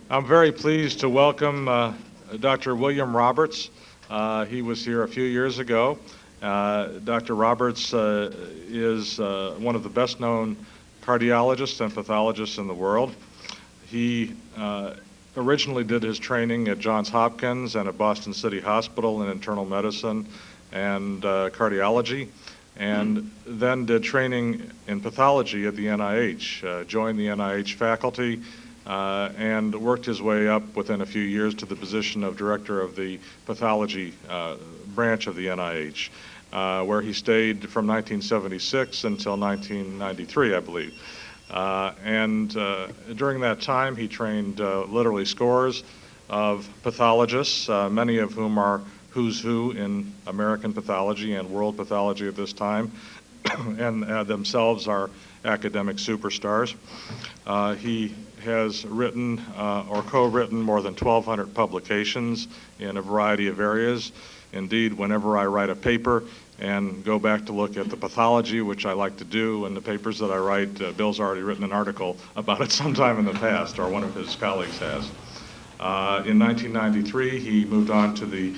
I'm very pleased to welcome Dr. William Roberts. He was here a few years ago. Dr. Roberts is one of the best-known cardiologists and pathologists in the world. He originally did his training at Johns Hopkins and at Boston City Hospital in internal medicine and cardiology, and then did training in pathology at the NIH, joined the NIH faculty, and worked his way up within a few years to the position of director of the pathology branch of the NIH, where he stayed from 1976 until 1993, I believe. During that time, he trained literally scores of pathologists, many of whom are who's who in American pathology and world pathology at this time, and themselves are academic superstars. He has written or co-written more than 1,200 publications in a variety of areas. Indeed, whenever I write a paper and go back to look at the pathology, which I like to do, and the papers that I write, Bill's already written an article about it sometime in the past, or one of his colleagues has. In 1993, he moved on to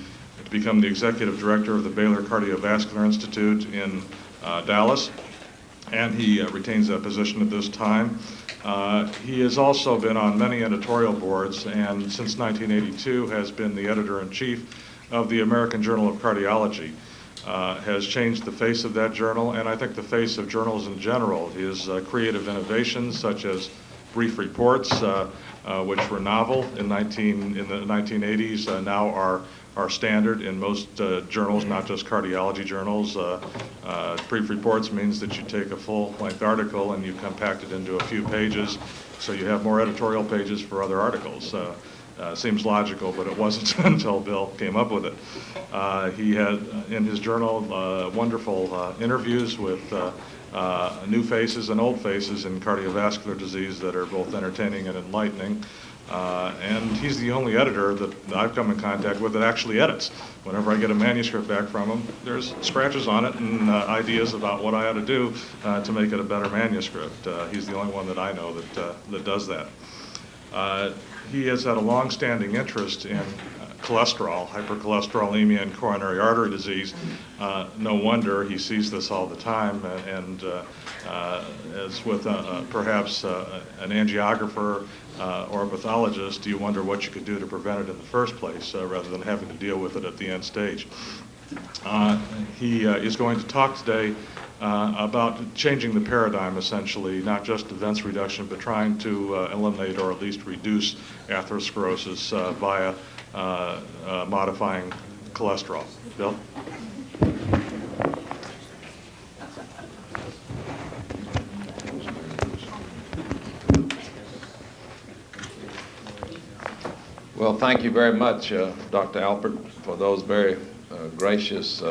become the executive director of the Baylor Cardiovascular Institute in Dallas, and he retains that position at this time. He has also been on many editorial boards, and since 1982 has been the editor-in-chief of the American Journal of Cardiology. Has changed the face of that journal, and I think the face of journals in general. His creative innovations, such as brief reports, which were novel in the 1980s, now are standard in most journals, not just cardiology journals. Brief reports means that you take a full-length article and you compact it into a few pages, so you have more editorial pages for other articles. Seems logical, but it wasn't until Bill came up with it. He had in his journal wonderful interviews with new faces and old faces in cardiovascular disease that are both entertaining and enlightening. And he's the only editor that I've come in contact with that actually edits. Whenever I get a manuscript back from him, there's scratches on it and ideas about what I ought to do to make it a better manuscript. He's the only one that I know that does that. He has had a long-standing interest in cholesterol, hypercholesterolemia, and coronary artery disease. No wonder he sees this all the time, and as with perhaps an angiographer or a pathologist, you wonder what you could do to prevent it in the first place rather than having to deal with it at the end stage. He is going to talk today about changing the paradigm, essentially, not just events reduction, but trying to eliminate or at least reduce atherosclerosis via modifying cholesterol. Bill? Well, thank you very much, Dr. Alpert, for those very gracious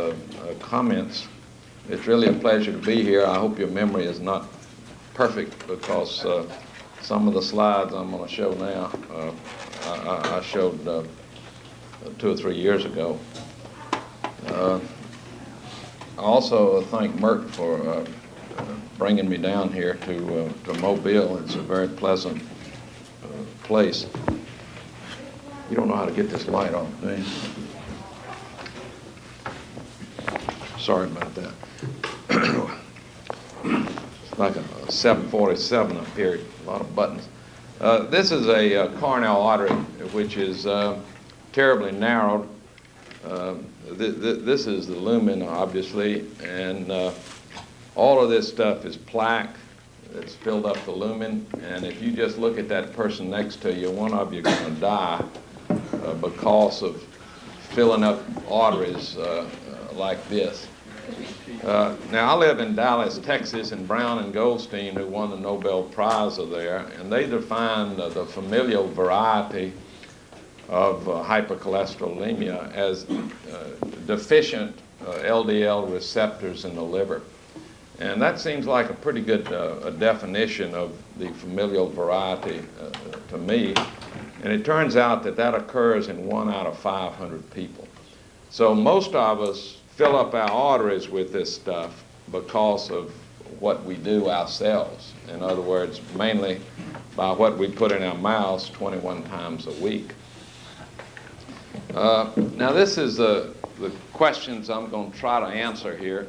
comments. It's really a pleasure to be here. I hope your memory is not perfect, because some of the slides I'm going to show now, I showed 2 or 3 years ago. I also thank Mert for bringing me down here to Mobile. It's a very pleasant place. You don't know how to get this light on, do you? Sorry about that. It's like a 747 up here, a lot of buttons. This is a corneal artery, which is terribly narrowed. This is the lumen, obviously, and all of this stuff is plaque that's filled up the lumen, and if you just look at that person next to you, one of you is going to die because of filling up arteries like this. Now, I live in Dallas, Texas, and Brown and Goldstein, who won the Nobel Prize, are there, and they defined the familial variety of hypercholesterolemia as deficient LDL receptors in the liver. And that seems like a pretty good definition of the familial variety to me. And it turns out that occurs in 1 out of 500 people. So most of us fill up our arteries with this stuff because of what we do ourselves. In other words, mainly by what we put in our mouths 21 times a week. Now this is the questions I'm going to try to answer here.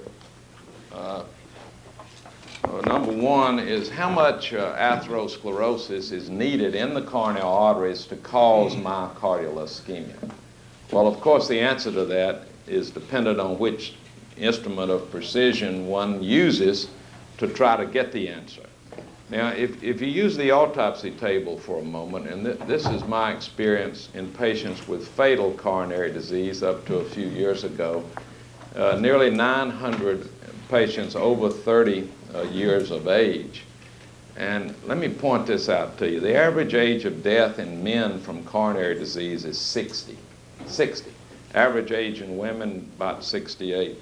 Number one is how much atherosclerosis is needed in the corneal arteries to cause myocardial ischemia? Well, of course, the answer to that is dependent on which instrument of precision one uses to try to get the answer. Now, if you use the autopsy table for a moment, and this is my experience in patients with fatal coronary disease up to a few years ago, nearly 900 patients over 30 years of age. And let me point this out to you. The average age of death in men from coronary disease is 60. 60. Average age in women, about 68.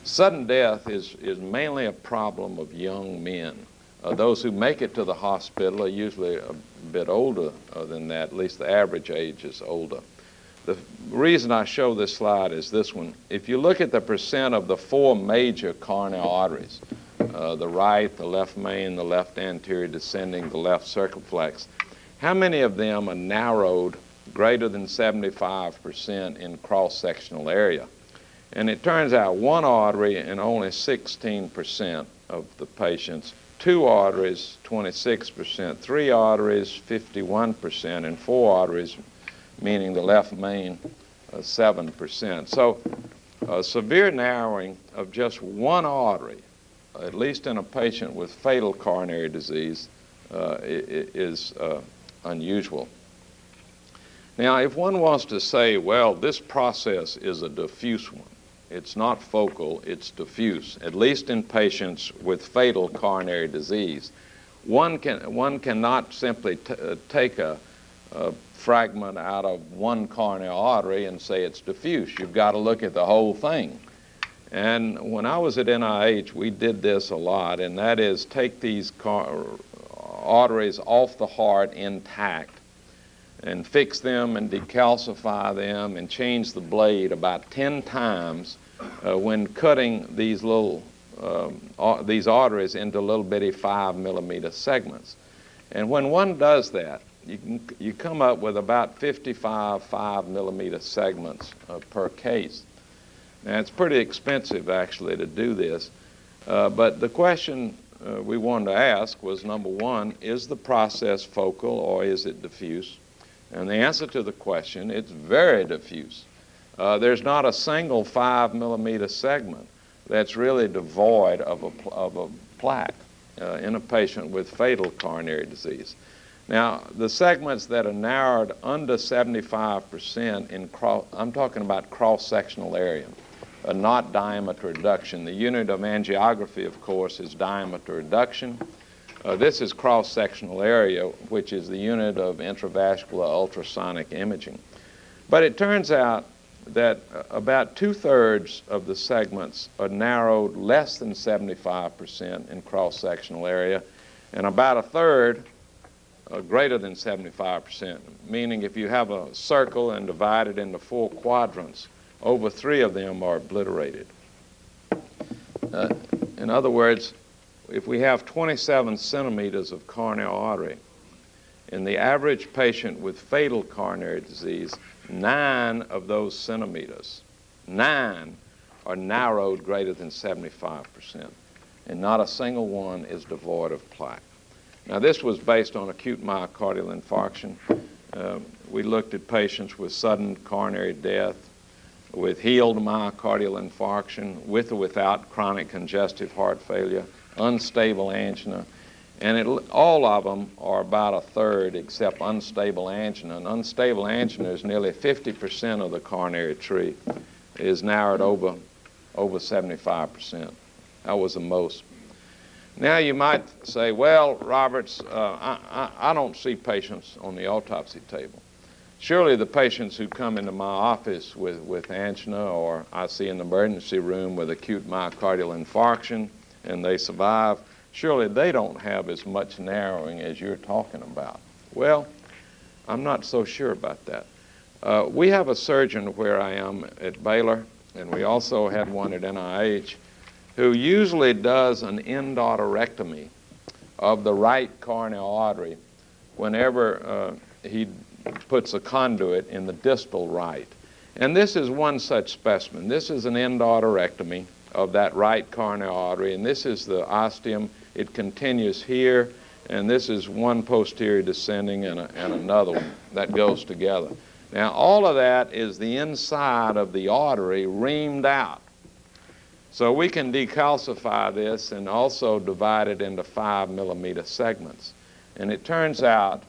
Sudden death is mainly a problem of young men. Those who make it to the hospital are usually a bit older than that. At least the average age is older. The reason I show this slide is this one. If you look at the percent of the four major corneal arteries, the right, the left main, the left anterior descending, the left circumflex, how many of them are narrowed greater than 75% in cross-sectional area? And it turns out one artery in only 16% of the patients, two arteries, 26%, three arteries, 51%, and four arteries, meaning the left main, 7%. So severe narrowing of just one artery, at least in a patient with fatal coronary disease, is unusual. Now, if one wants to say, well, this process is a diffuse one, it's not focal, it's diffuse, at least in patients with fatal coronary disease. One cannot simply take a fragment out of one corneal artery and say it's diffuse. You've got to look at the whole thing. And when I was at NIH, we did this a lot, and that is take these arteries off the heart intact and fix them and decalcify them and change the blade about 10 times when cutting these these arteries into little bitty 5-millimeter segments. And when one does that, you come up with about 55 5-millimeter segments per case. Now, it's pretty expensive, actually, to do this. But the question we wanted to ask was, number one, is the process focal or is it diffuse? And the answer to the question, it's very diffuse. There's not a single 5-millimeter segment that's really devoid of a plaque in a patient with fatal coronary disease. Now, the segments that are narrowed under 75% I'm talking about cross-sectional area, not diameter reduction. The unit of angiography, of course, is diameter reduction. This is cross-sectional area, which is the unit of intravascular ultrasonic imaging. But it turns out that about 2/3 of the segments are narrowed less than 75% in cross-sectional area, and about 1/3 are greater than 75%, meaning if you have a circle and divide it into 4 quadrants, over 3 of them are obliterated. In other words, if we have 27 centimeters of corneal artery, in the average patient with fatal coronary disease, 9 of those centimeters, 9 are narrowed greater than 75%, and not a single one is devoid of plaque. Now, this was based on acute myocardial infarction. We looked at patients with sudden coronary death, with healed myocardial infarction, with or without chronic congestive heart failure, unstable angina, and all of them are about 1/3 except unstable angina. And unstable angina is nearly 50% of the coronary tree, is narrowed over 75%. That was the most. Now you might say, well, Roberts, I don't see patients on the autopsy table. Surely the patients who come into my office with angina, or I see in the emergency room with acute myocardial infarction and they survive, surely they don't have as much narrowing as you're talking about. Well, I'm not so sure about that. We have a surgeon where I am at Baylor, and we also had one at NIH, who usually does an endarterectomy of the right corneal artery whenever he puts a conduit in the distal right. And this is one such specimen. This is an endarterectomy of that right corneal artery, and this is the ostium. It continues here, and this is one posterior descending and another one that goes together. Now, all of that is the inside of the artery reamed out. So we can decalcify this and also divide it into 5 mm segments. And it turns out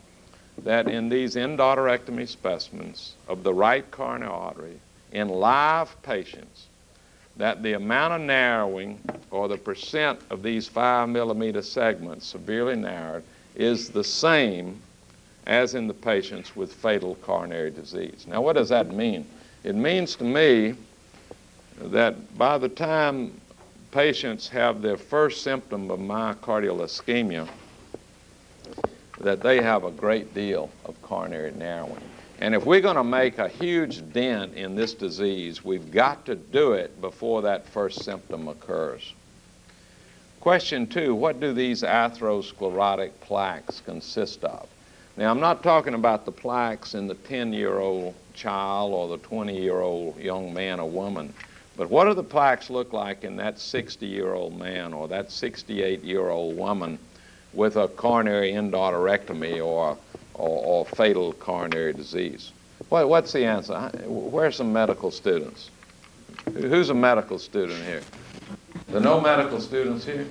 that in these endarterectomy specimens of the right corneal artery in live patients, that the amount of narrowing, or the percent of these 5 mm segments severely narrowed, is the same as in the patients with fatal coronary disease. Now, what does that mean? It means to me that by the time patients have their first symptom of myocardial ischemia, that they have a great deal of coronary narrowing. And if we're going to make a huge dent in this disease, we've got to do it before that first symptom occurs. Question 2, what do these atherosclerotic plaques consist of? Now, I'm not talking about the plaques in the 10-year-old child or the 20-year-old young man or woman, but what do the plaques look like in that 60-year-old man or that 68-year-old woman with a coronary endarterectomy or fatal coronary disease? What's the answer? Where's some medical students? Who's a medical student here? There are no medical students here?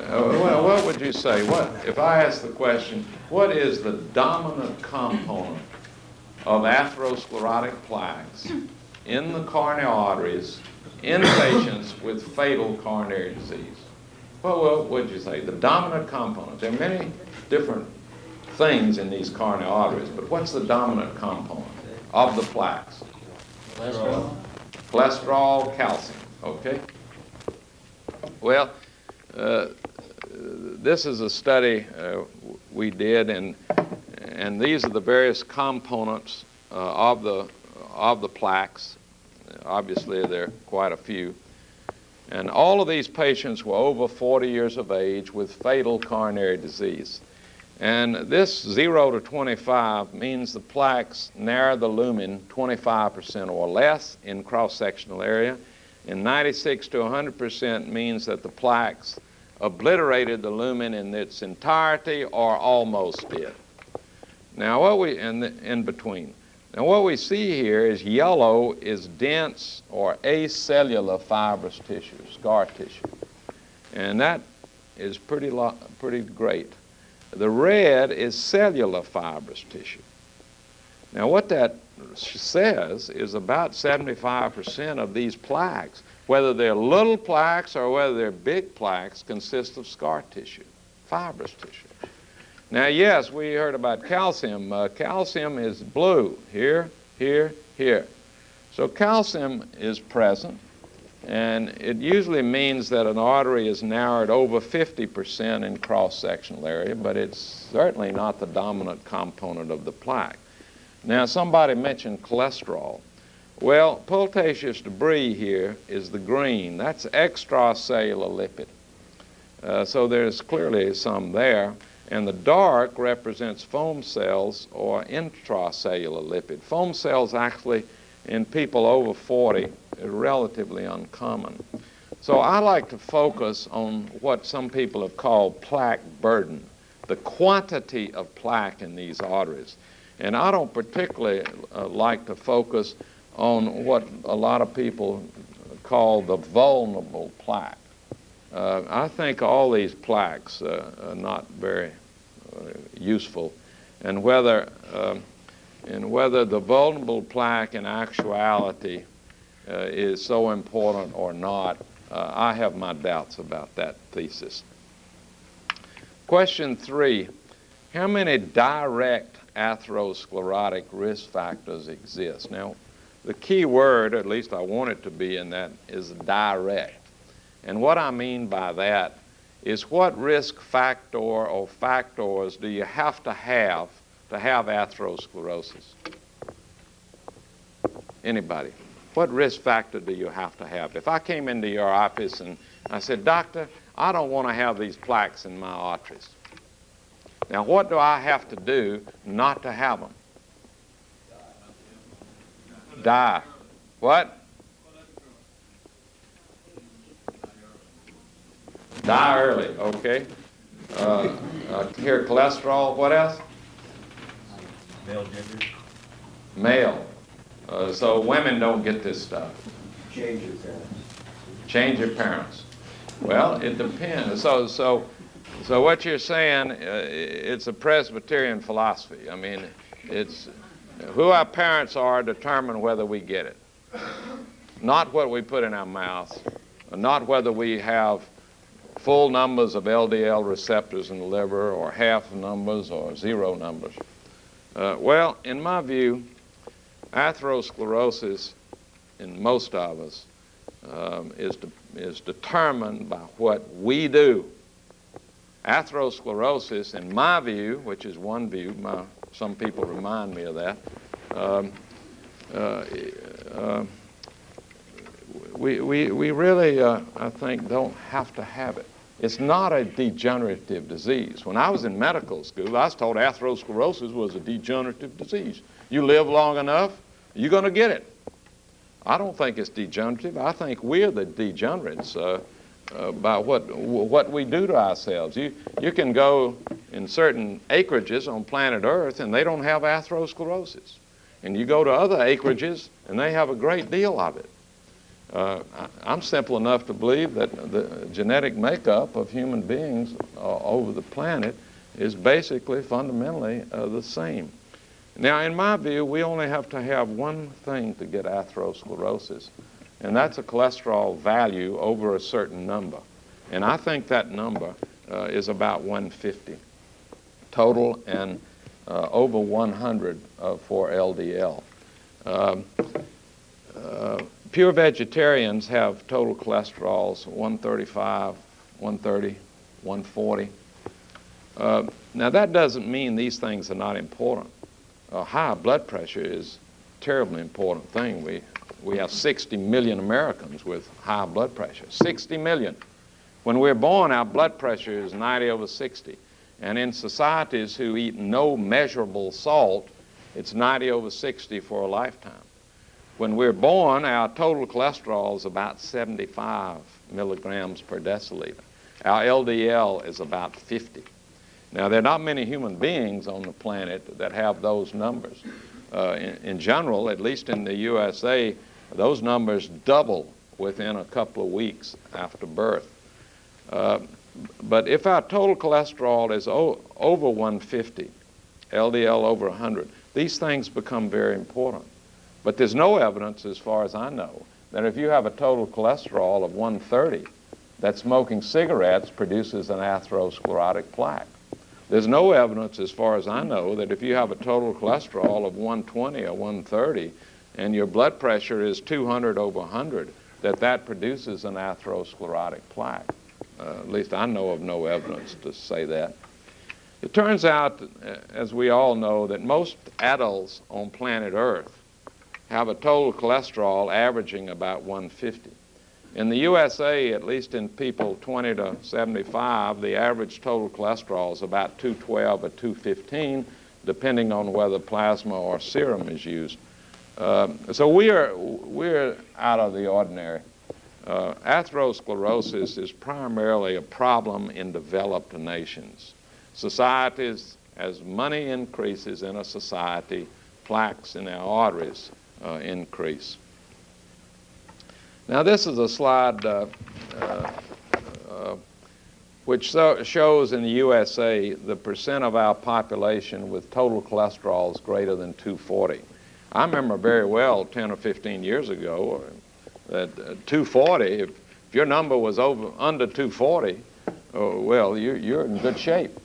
What would you say? If I ask the question, what is the dominant component of atherosclerotic plaques in the corneal arteries in patients with fatal coronary disease? What would you say? The dominant component. There are many different things in these coronary arteries, but what's the dominant component of the plaques? Cholesterol. Cholesterol, calcium, okay? Well, this is a study we did, and these are the various components of the plaques. Obviously, there are quite a few. And all of these patients were over 40 years of age with fatal coronary disease. And this 0 to 25 means the plaques narrow the lumen 25% or less in cross-sectional area. And 96 to 100% means that the plaques obliterated the lumen in its entirety or almost did. Now, in between. Now, what we see here is yellow is dense or acellular fibrous tissue, scar tissue. And that is pretty great. The red is cellular fibrous tissue. Now, what that says is about 75% of these plaques, whether they're little plaques or whether they're big plaques, consist of scar tissue, fibrous tissue. Now, yes, we heard about calcium. Calcium is blue, here, here, here. So calcium is present, and it usually means that an artery is narrowed over 50% in cross-sectional area, but it's certainly not the dominant component of the plaque. Now, somebody mentioned cholesterol. Well, pultaceous debris here is the green. That's extracellular lipid. So there's clearly some there. And the dark represents foam cells or intracellular lipid. Foam cells actually in people over 40 are relatively uncommon. So I like to focus on what some people have called plaque burden, the quantity of plaque in these arteries. And I don't particularly like to focus on what a lot of people call the vulnerable plaque. I think all these plaques are not very useful, and whether the vulnerable plaque in actuality is so important or not, I have my doubts about that thesis. Question 3, how many direct atherosclerotic risk factors exist? Now, the key word, at least I want it to be in that, is direct. And what I mean by that is what risk factor or factors do you have atherosclerosis? Anybody? what risk factor do you have to have? If I came into your office and I said, doctor, I don't want to have these plaques in my arteries. Now, what do I have to do not to have them? Die. What? Die early, okay. Here, cholesterol, what else? Male gender. Male. So women don't get this stuff. Change your parents. Change your parents. Well, it depends. So what you're saying, it's a Presbyterian philosophy. I mean, it's who our parents are determine whether we get it. Not what we put in our mouths, not whether we have full numbers of LDL receptors in the liver, or half numbers, or zero numbers. Well, in my view, atherosclerosis in most of us is determined by what we do. Atherosclerosis, in my view, which is one view, some people remind me of that, we really, I think, don't have to have it. It's not a degenerative disease. When I was in medical school, I was told atherosclerosis was a degenerative disease. You live long enough, you're going to get it. I don't think it's degenerative. I think we're the degenerates by what we do to ourselves. You can go in certain acreages on planet Earth and they don't have atherosclerosis. And you go to other acreages and they have a great deal of it. I'm simple enough to believe that the genetic makeup of human beings over the planet is basically fundamentally the same. Now, in my view, we only have to have one thing to get atherosclerosis, and that's a cholesterol value over a certain number. And I think that number is about 150 total, and over 100 for LDL. Pure vegetarians have total cholesterols 135, 130, 140. Now, that doesn't mean these things are not important. High blood pressure is a terribly important thing. We have 60 million Americans with high blood pressure. 60 million. When we're born, our blood pressure is 90/60. And in societies who eat no measurable salt, it's 90/60 for a lifetime. When we're born, our total cholesterol is about 75 milligrams per deciliter. Our LDL is about 50. Now, there are not many human beings on the planet that have those numbers. In general, at least in the USA, those numbers double within a couple of weeks after birth. But if our total cholesterol is over 150, LDL over 100, these things become very important. But there's no evidence, as far as I know, that if you have a total cholesterol of 130, that smoking cigarettes produces an atherosclerotic plaque. There's no evidence, as far as I know, that if you have a total cholesterol of 120 or 130 and your blood pressure is 200/100, that produces an atherosclerotic plaque. At least I know of no evidence to say that. It turns out, as we all know, that most adults on planet Earth have a total cholesterol averaging about 150. In the USA, at least in people 20 to 75, the average total cholesterol is about 212 or 215, depending on whether plasma or serum is used. So we're out of the ordinary. Atherosclerosis is primarily a problem in developed nations. Societies, as money increases in a society, plaques in our arteries increase. Now, this is a slide which shows in the USA the percent of our population with total cholesterols greater than 240. I remember very well 10 or 15 years ago that 240, if your number was under 240, well, you're in good shape.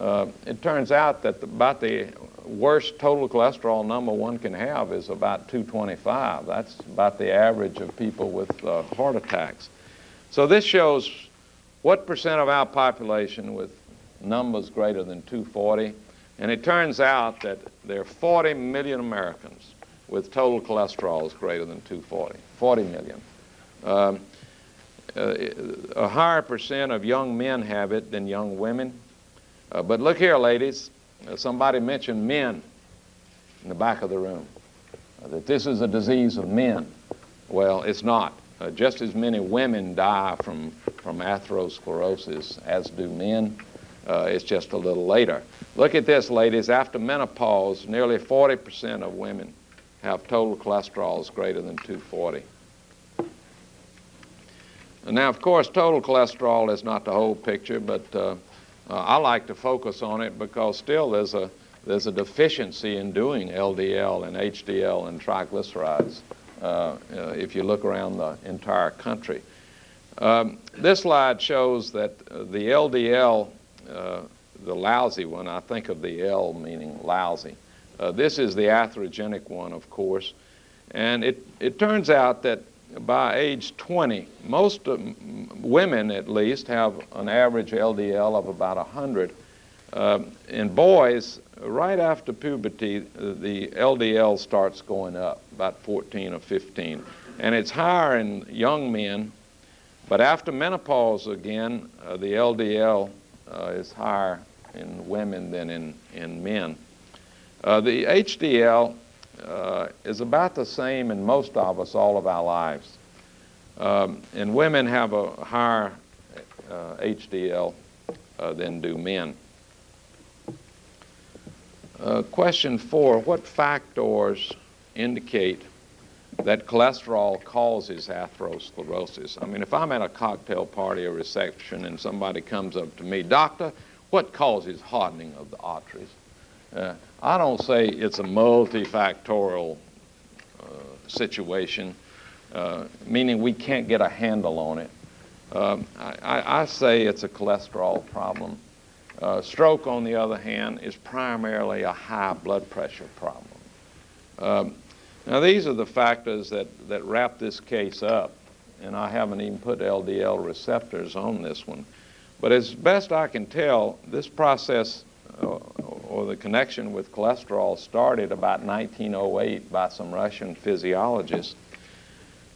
It turns out that about the worst total cholesterol number one can have is about 225. That's about the average of people with heart attacks. So this shows what percent of our population with numbers greater than 240, and it turns out that there are 40 million Americans with total cholesterols greater than 240, 40 million. A higher percent of young men have it than young women. But look here, ladies. Somebody mentioned men in the back of the room, that this is a disease of men. Well, it's not. Just as many women die from atherosclerosis as do men. It's just a little later. Look at this, ladies. After menopause, nearly 40% of women have total cholesterols greater than 240. And now, of course, total cholesterol is not the whole picture, but I like to focus on it because still there's a deficiency in doing LDL and HDL and triglycerides if you look around the entire country. This slide shows that the LDL, the lousy one, I think of the L meaning lousy. This is the atherogenic one, of course. And it turns out that by age 20, most women at least have an average LDL of about 100. In boys, right after puberty, the LDL starts going up, about 14 or 15. And it's higher in young men, but after menopause again, the LDL is higher in women than in men. The HDL is about the same in most of us all of our lives. And women have a higher HDL than do men. Question 4, what factors indicate that cholesterol causes atherosclerosis? I mean, if I'm at a cocktail party or reception and somebody comes up to me, doctor, what causes hardening of the arteries? I don't say it's a multifactorial situation, meaning we can't get a handle on it. I say it's a cholesterol problem. Stroke, on the other hand, is primarily a high blood pressure problem. Now, these are the factors that wrap this case up, and I haven't even put LDL receptors on this one. But as best I can tell, this process or the connection with cholesterol started about 1908 by some Russian physiologists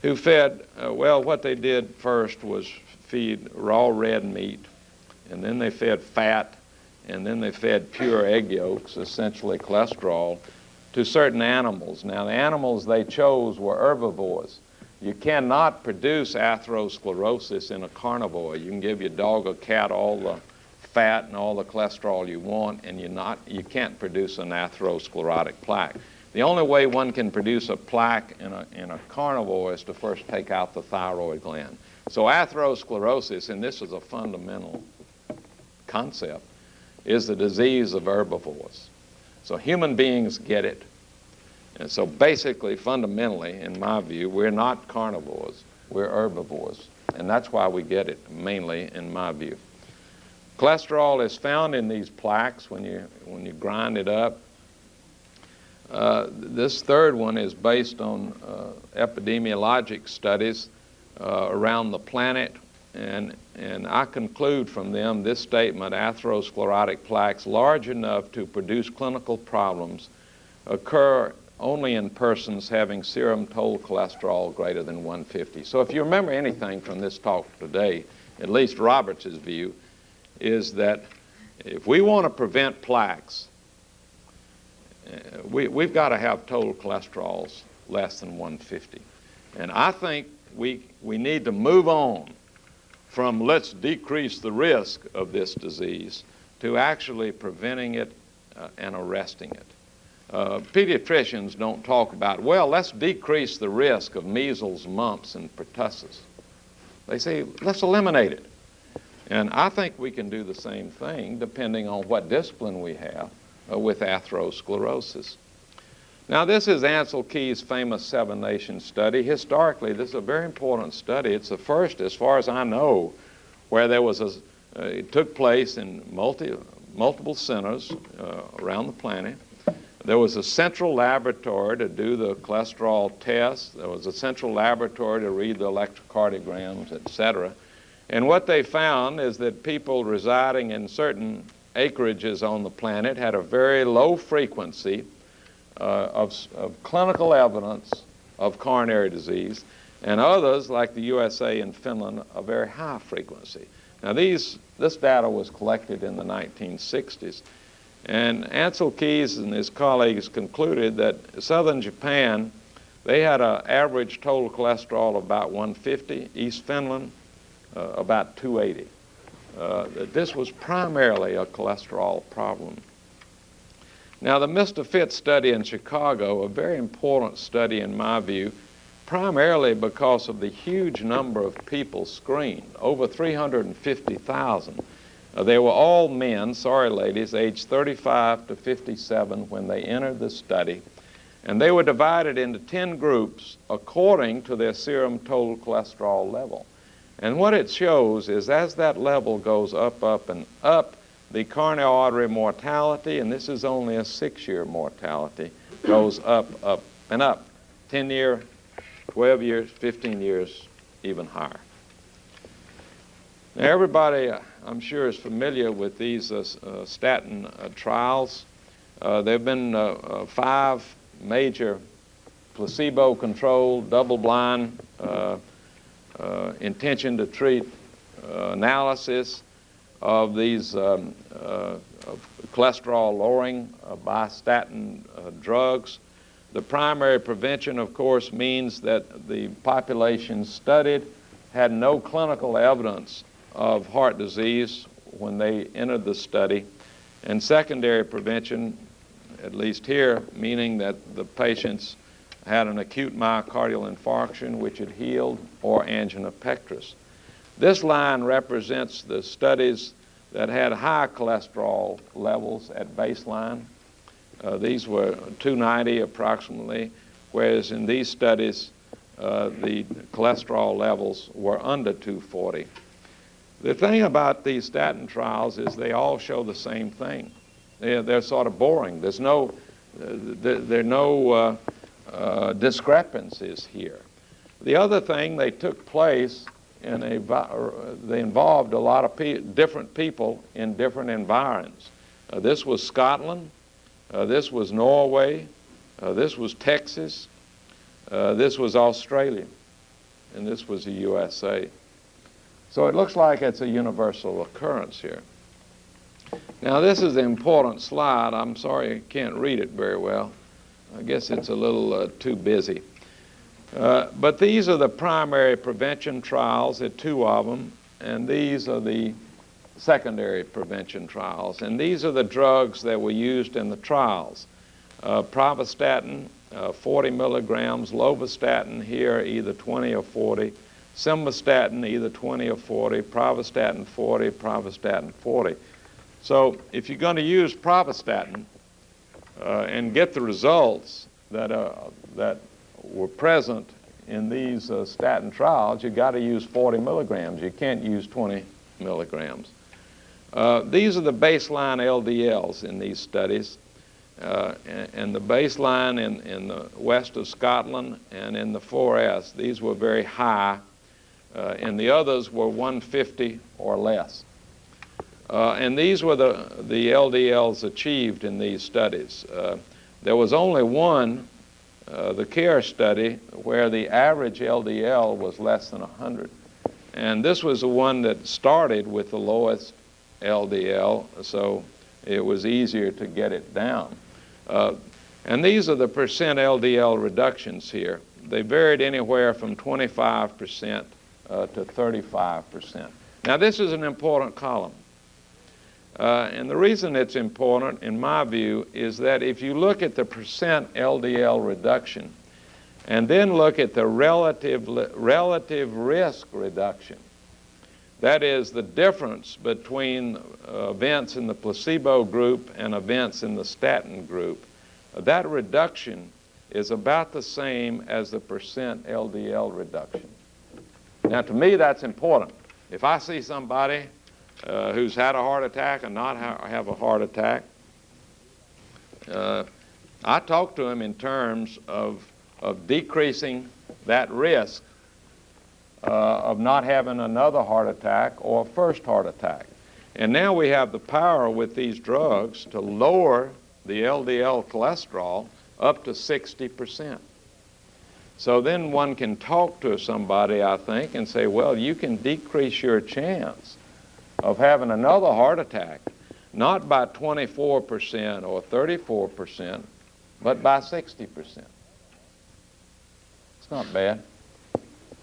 who fed, well, what they did first was feed raw red meat, and then they fed fat, and then they fed pure egg yolks, essentially cholesterol, to certain animals. Now, the animals they chose were herbivores. You cannot produce atherosclerosis in a carnivore. You can give your dog or cat all the fat and all the cholesterol you want, and you can't produce an atherosclerotic plaque. The only way one can produce a plaque in a carnivore is to first take out the thyroid gland. So atherosclerosis, and this is a fundamental concept, is the disease of herbivores. So human beings get it. And so basically, fundamentally, in my view, we're not carnivores, we're herbivores. And that's why we get it, mainly, in my view. Cholesterol is found in these plaques when you grind it up. This third one is based on epidemiologic studies around the planet, and I conclude from them this statement: atherosclerotic plaques large enough to produce clinical problems occur only in persons having serum total cholesterol greater than 150. So if you remember anything from this talk today, at least Roberts' view, is that if we want to prevent plaques, we've got to have total cholesterols less than 150. And I think we need to move on from let's decrease the risk of this disease to actually preventing it and arresting it. Pediatricians don't talk about, well, let's decrease the risk of measles, mumps, and pertussis. They say, let's eliminate it. And I think we can do the same thing depending on what discipline we have with atherosclerosis. Now, this is Ansel Keys' famous Seven-Nation study. Historically, this is a very important study. It's the first, as far as I know, where there was it took place in multiple centers around the planet. There was a central laboratory to do the cholesterol tests. There was a central laboratory to read the electrocardiograms, et cetera. And what they found is that people residing in certain acreages on the planet had a very low frequency of clinical evidence of coronary disease, and others, like the USA and Finland, a very high frequency. Now this data was collected in the 1960s, and Ansel Keys and his colleagues concluded that southern Japan, they had an average total cholesterol of about 150, East Finland about 280. This was primarily a cholesterol problem. Now the Mr. Fit study in Chicago, a very important study in my view, primarily because of the huge number of people screened, over 350,000. They were all men, sorry ladies, aged 35 to 57 when they entered the study, and they were divided into 10 groups according to their serum total cholesterol level. And what it shows is as that level goes up, up, and up, the coronary artery mortality, and this is only a 6-year mortality, goes up, up, and up. 10-year, 12 years, 15 years, even higher. Now everybody, I'm sure, is familiar with these statin trials. There have been 5 major placebo-controlled, double-blind, intention to treat analysis of these cholesterol lowering by statin drugs. The primary prevention, of course, means that the population studied had no clinical evidence of heart disease when they entered the study. And secondary prevention, at least here, meaning that the patients had an acute myocardial infarction which had healed, or angina pectoris. This line represents the studies that had high cholesterol levels at baseline. These were 290 approximately, whereas in these studies, the cholesterol levels were under 240. The thing about these statin trials is they all show the same thing. They're sort of boring. There are no discrepancies here. The other thing, they took place they involved a lot of different people in different environs. This was Scotland, this was Norway, this was Texas, this was Australia, and this was the USA. So it looks like it's a universal occurrence here. Now this is an important slide. I'm sorry I can't read it very well. I guess it's a little too busy. But these are the primary prevention trials, there are 2 of them, and these are the secondary prevention trials. And these are the drugs that were used in the trials. Pravastatin, 40 milligrams, lovastatin here, either 20 or 40, simvastatin, either 20 or 40, pravastatin 40, pravastatin 40. So if you're going to use pravastatin and get the results that were present in these statin trials, you got to use 40 milligrams. You can't use 20 milligrams. These are the baseline LDLs in these studies. And the baseline in the west of Scotland and in the 4S, these were very high, and the others were 150 or less. And these were the LDLs achieved in these studies. There was only one, the CARE study, where the average LDL was less than 100. And this was the one that started with the lowest LDL, so it was easier to get it down. And these are the percent LDL reductions here. They varied anywhere from 25% to 35%. Now this is an important column. And the reason it's important, in my view, is that if you look at the percent LDL reduction and then look at the relative risk reduction, that is the difference between events in the placebo group and events in the statin group, that reduction is about the same as the percent LDL reduction. Now to me that's important. If I see somebody who's had a heart attack and not have a heart attack, I talk to him in terms of decreasing that risk of not having another heart attack or a first heart attack. And now we have the power with these drugs to lower the LDL cholesterol up to 60%. So then one can talk to somebody, I think, and say, well, you can decrease your chance of having another heart attack, not by 24% or 34%, but by 60%. It's not bad.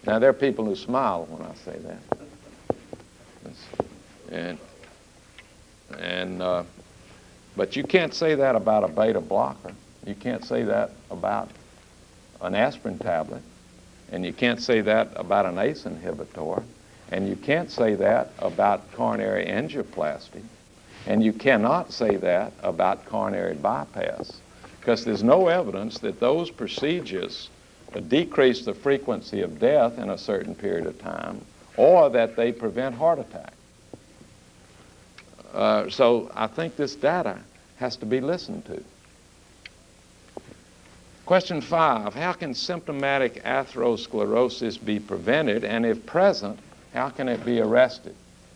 Now, there are people who smile when I say that. But you can't say that about a beta blocker. You can't say that about an aspirin tablet. And you can't say that about an ACE inhibitor. And you can't say that about coronary angioplasty. And you cannot say that about coronary bypass, because there's no evidence that those procedures decrease the frequency of death in a certain period of time, or that they prevent heart attack. So I think this data has to be listened to. Question 5, how can symptomatic atherosclerosis be prevented, and if present, how can it be arrested?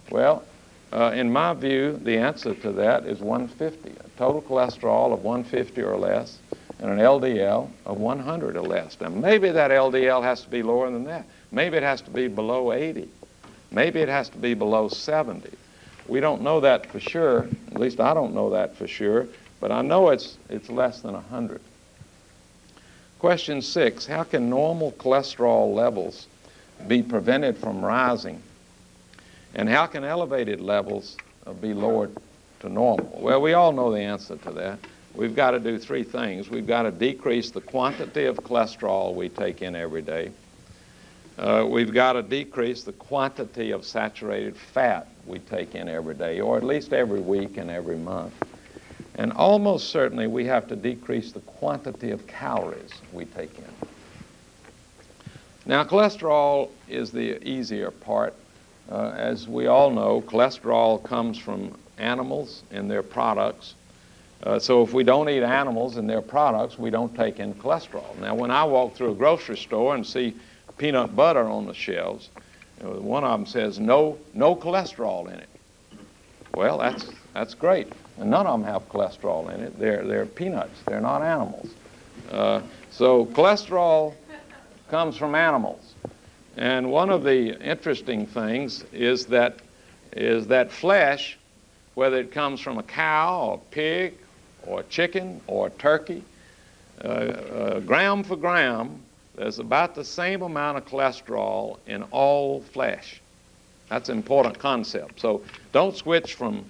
Well, in my view, the answer to that is 150, a total cholesterol of 150 or less, and an LDL of 100 or less. Now, maybe that LDL has to be lower than that. Maybe it has to be below 80. Maybe it has to be below 70. We don't know that for sure. At least I don't know that for sure, but I know it's less than 100. Question 6, how can normal cholesterol levels be prevented from rising? And how can elevated levels be lowered to normal? Well, we all know the answer to that. We've got to do 3 things. We've got to decrease the quantity of cholesterol we take in every day. We've got to decrease the quantity of saturated fat we take in every day, or at least every week and every month. And almost certainly we have to decrease the quantity of calories we take in. Now, cholesterol is the easier part. As we all know, cholesterol comes from animals and their products. So if we don't eat animals and their products, we don't take in cholesterol. Now, when I walk through a grocery store and see peanut butter on the shelves, one of them says, no cholesterol in it. Well, that's great. And none of them have cholesterol in it. They're peanuts. They're not animals. So cholesterol comes from animals. And one of the interesting things is that flesh, whether it comes from a cow or a pig or a chicken or a turkey, gram for gram, there's about the same amount of cholesterol in all flesh. That's an important concept. So don't switch from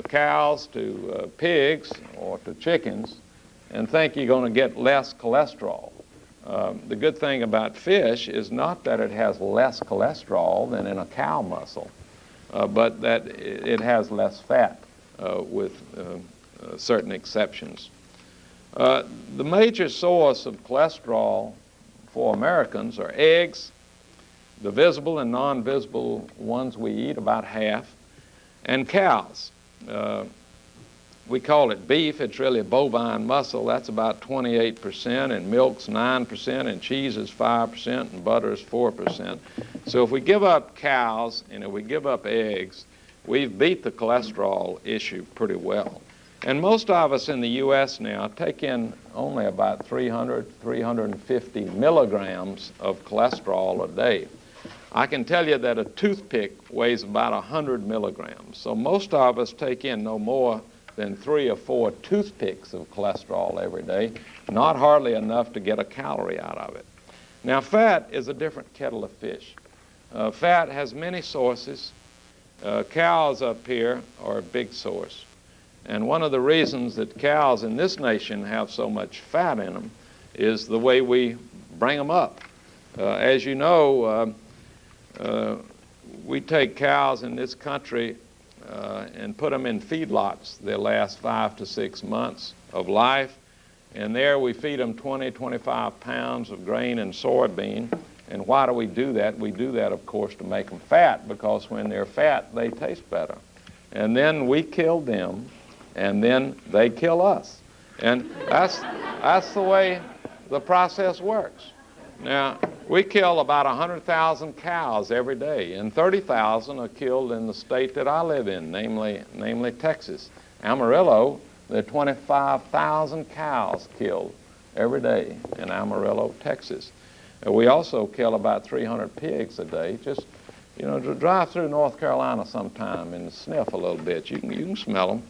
cows to pigs or to chickens and think you're going to get less cholesterol. The good thing about fish is not that it has less cholesterol than in a cow muscle, but that it has less fat with certain exceptions. The major source of cholesterol for Americans are eggs, the visible and non-visible ones we eat, about half, and cows. We call it beef. It's really bovine muscle. That's about 28%, and milk's 9%, and cheese is 5%, and butter is 4%. So if we give up cows and if we give up eggs, we've beat the cholesterol issue pretty well. And most of us in the U.S. now take in only about 350 milligrams of cholesterol a day. I can tell you that a toothpick weighs about 100 milligrams. So most of us take in no more than 3 or 4 toothpicks of cholesterol every day, not hardly enough to get a calorie out of it. Now, fat is a different kettle of fish. Fat has many sources. Cows up here are a big source. And one of the reasons that cows in this nation have so much fat in them is the way we bring them up. As you know, we take cows in this country and put them in feedlots their last 5 to 6 months of life. And there we feed them 20, 25 pounds of grain and soybean. And why do we do that? We do that, of course, to make them fat, because when they're fat, they taste better. And then we kill them, and then they kill us. And that's the way the process works. Now, we kill about 100,000 cows every day, and 30,000 are killed in the state that I live in, namely Texas. Amarillo There are 25,000 cows killed every day in Amarillo, Texas. We also kill about 300 pigs a day. Just, drive through North Carolina sometime and sniff a little bit. You can smell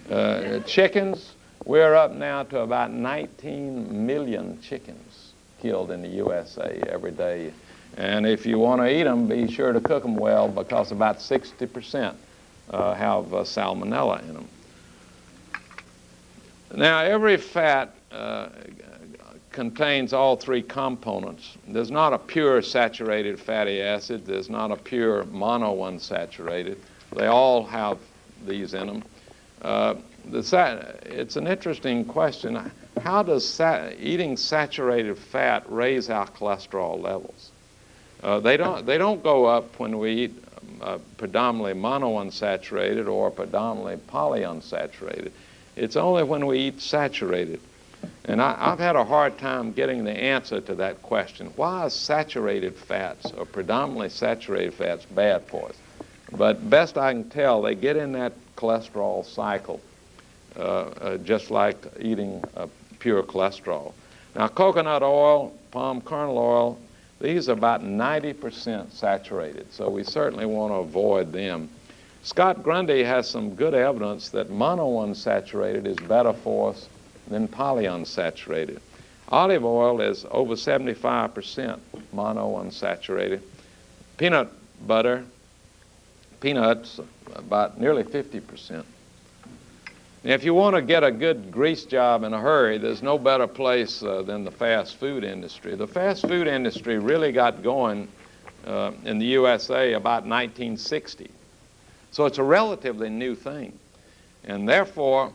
them. Chickens, we're up now to about 19 million chickens killed in the USA every day. And if you want to eat them, be sure to cook them well, because about 60% have salmonella in them. Now, every fat contains all three components. There's not a pure saturated fatty acid. There's not a pure monounsaturated. They all have these in them. It's an interesting question. How does eating saturated fat raise our cholesterol levels? They don't go up when we eat predominantly monounsaturated or predominantly polyunsaturated. It's only when we eat saturated. And I've had a hard time getting the answer to that question. Why is saturated fats, or predominantly saturated fats, bad for us? But best I can tell, they get in that cholesterol cycle, just like eating pure cholesterol. Now, coconut oil, palm kernel oil, these are about 90% saturated, so we certainly want to avoid them. Scott Grundy has some good evidence that monounsaturated is better for us than polyunsaturated. Olive oil is over 75% monounsaturated. Peanut butter, peanuts, about nearly 50%. Now, if you want to get a good grease job in a hurry, there's no better place than the fast food industry. The fast food industry really got going in the USA about 1960. So it's a relatively new thing. And therefore,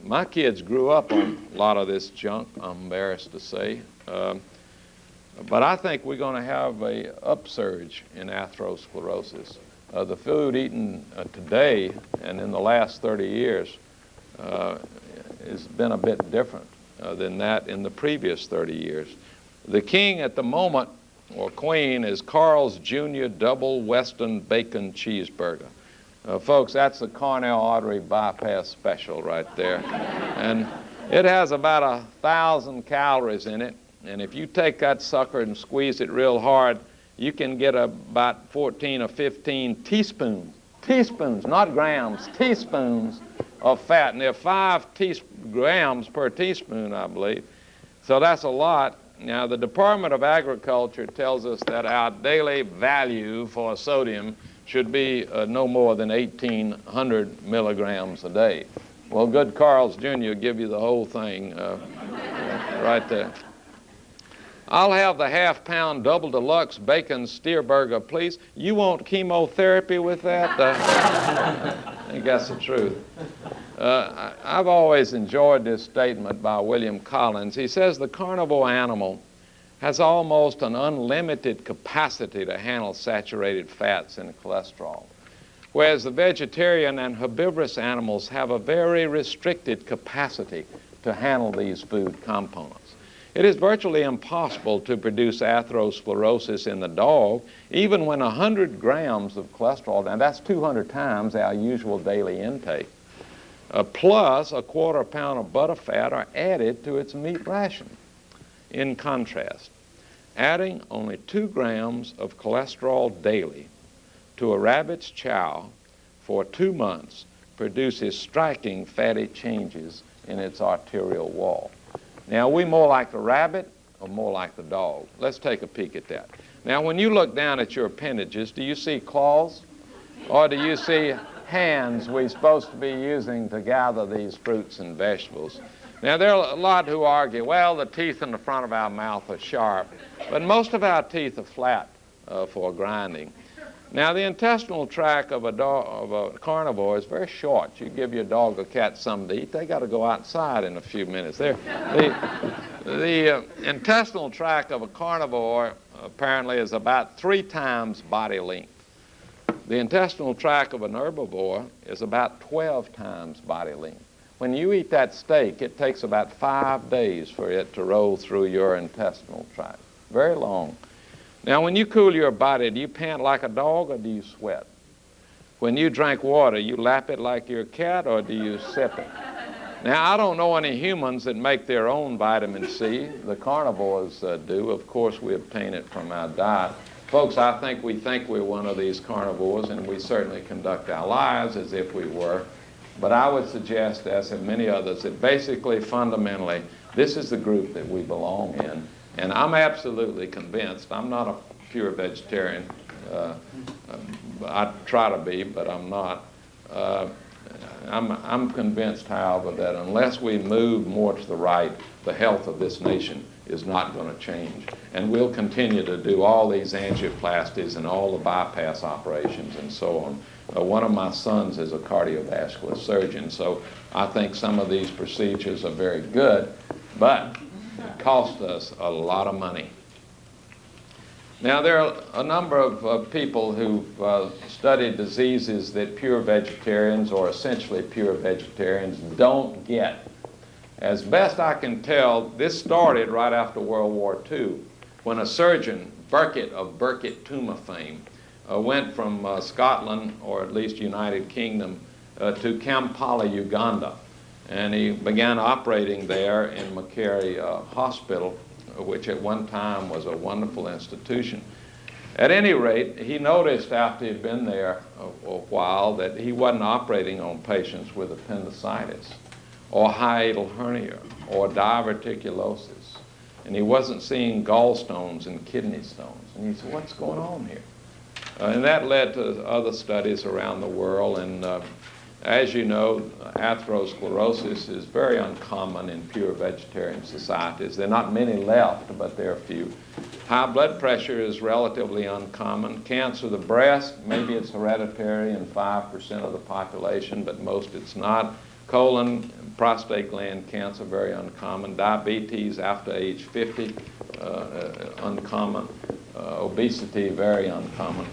my kids grew up on a lot of this junk, I'm embarrassed to say. But I think we're going to have an upsurge in atherosclerosis. The food eaten today and in the last 30 years has been a bit different than that in the previous 30 years. The king at the moment, or queen, is Carl's Jr. Double Western Bacon Cheeseburger. Folks, that's the Corneal artery bypass special right there. And it has about 1,000 calories in it. And if you take that sucker and squeeze it real hard, you can get about 14 or 15 teaspoons, not grams, teaspoons of fat. And there are 5 grams per teaspoon, I believe. So that's a lot. Now, the Department of Agriculture tells us that our daily value for sodium should be no more than 1,800 milligrams a day. Well, good Carl's Jr. give you the whole thing right there. I'll have the half-pound double deluxe bacon steer burger, please. You want chemotherapy with that? I think that's the truth. I've always enjoyed this statement by William Collins. He says the carnivore animal has almost an unlimited capacity to handle saturated fats and cholesterol, whereas the vegetarian and herbivorous animals have a very restricted capacity to handle these food components. It is virtually impossible to produce atherosclerosis in the dog, even when 100 grams of cholesterol, and that's 200 times our usual daily intake, plus a quarter pound of butterfat are added to its meat ration. In contrast, adding only 2 grams of cholesterol daily to a rabbit's chow for 2 months produces striking fatty changes in its arterial wall. Now, are we more like the rabbit or more like the dog? Let's take a peek at that. Now, when you look down at your appendages, do you see claws? Or do you see hands we're supposed to be using to gather these fruits and vegetables? Now, there are a lot who argue, well, the teeth in the front of our mouth are sharp, but most of our teeth are flat for grinding. Now, the intestinal tract of a carnivore is very short. You give your dog or cat something to eat, they got to go outside in a few minutes. The intestinal tract of a carnivore apparently is about 3 times body length. The intestinal tract of an herbivore is about 12 times body length. When you eat that steak, it takes about 5 days for it to roll through your intestinal tract. Very long. Now, when you cool your body, do you pant like a dog or do you sweat? When you drink water, you lap it like you're a cat, or do you sip it? Now, I don't know any humans that make their own vitamin C. The carnivores do. Of course, we obtain it from our diet. Folks, I think we're one of these carnivores, and we certainly conduct our lives as if we were. But I would suggest, as have many others, that basically, fundamentally, this is the group that we belong in. And I'm absolutely convinced. I'm not a pure vegetarian. I try to be, but I'm not. I'm convinced, however, that unless we move more to the right, the health of this nation is not going to change. And we'll continue to do all these angioplasties and all the bypass operations and so on. One of my sons is a cardiovascular surgeon, so I think some of these procedures are very good, but it costs us a lot of money. Now, there are a number of people who've studied diseases that pure vegetarians, or essentially pure vegetarians, don't get. As best I can tell, this started right after World War II, when a surgeon, Burkitt of Burkitt tumor fame, went from Scotland, or at least United Kingdom, to Kampala, Uganda. And he began operating there in Myocardial Hospital, which at one time was a wonderful institution. At any rate, he noticed after he'd been there a while that he wasn't operating on patients with appendicitis or hiatal hernia or diverticulosis. And he wasn't seeing gallstones and kidney stones. And he said, what's going on here? And that led to other studies around the world. And as you know, atherosclerosis is very uncommon in pure vegetarian societies. There are not many left, but there are a few. High blood pressure is relatively uncommon. Cancer of the breast, maybe it's hereditary in 5% of the population, but most it's not. Colon, prostate gland cancer, very uncommon. Diabetes after age 50, uncommon. Obesity, very uncommon.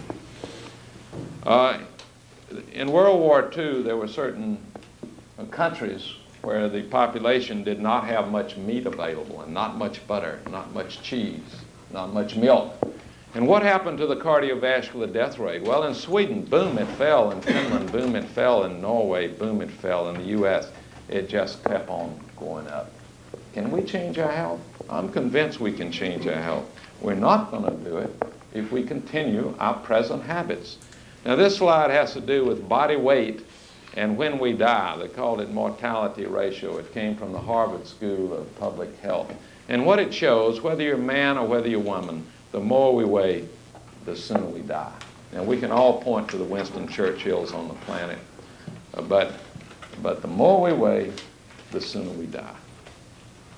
In World War II, there were certain countries where the population did not have much meat available, and not much butter, not much cheese, not much milk. And what happened to the cardiovascular death rate? Well, in Sweden, boom, it fell. In Finland, boom, it fell. In Norway, boom, it fell. In the U.S., it just kept on going up. Can we change our health? I'm convinced we can change our health. We're not going to do it if we continue our present habits. Now, this slide has to do with body weight and when we die. They called it Mortality Ratio. It came from the Harvard School of Public Health. And what it shows, whether you're a man or whether you're a woman, the more we weigh, the sooner we die. Now, we can all point to the Winston Churchills on the planet, but the more we weigh, the sooner we die.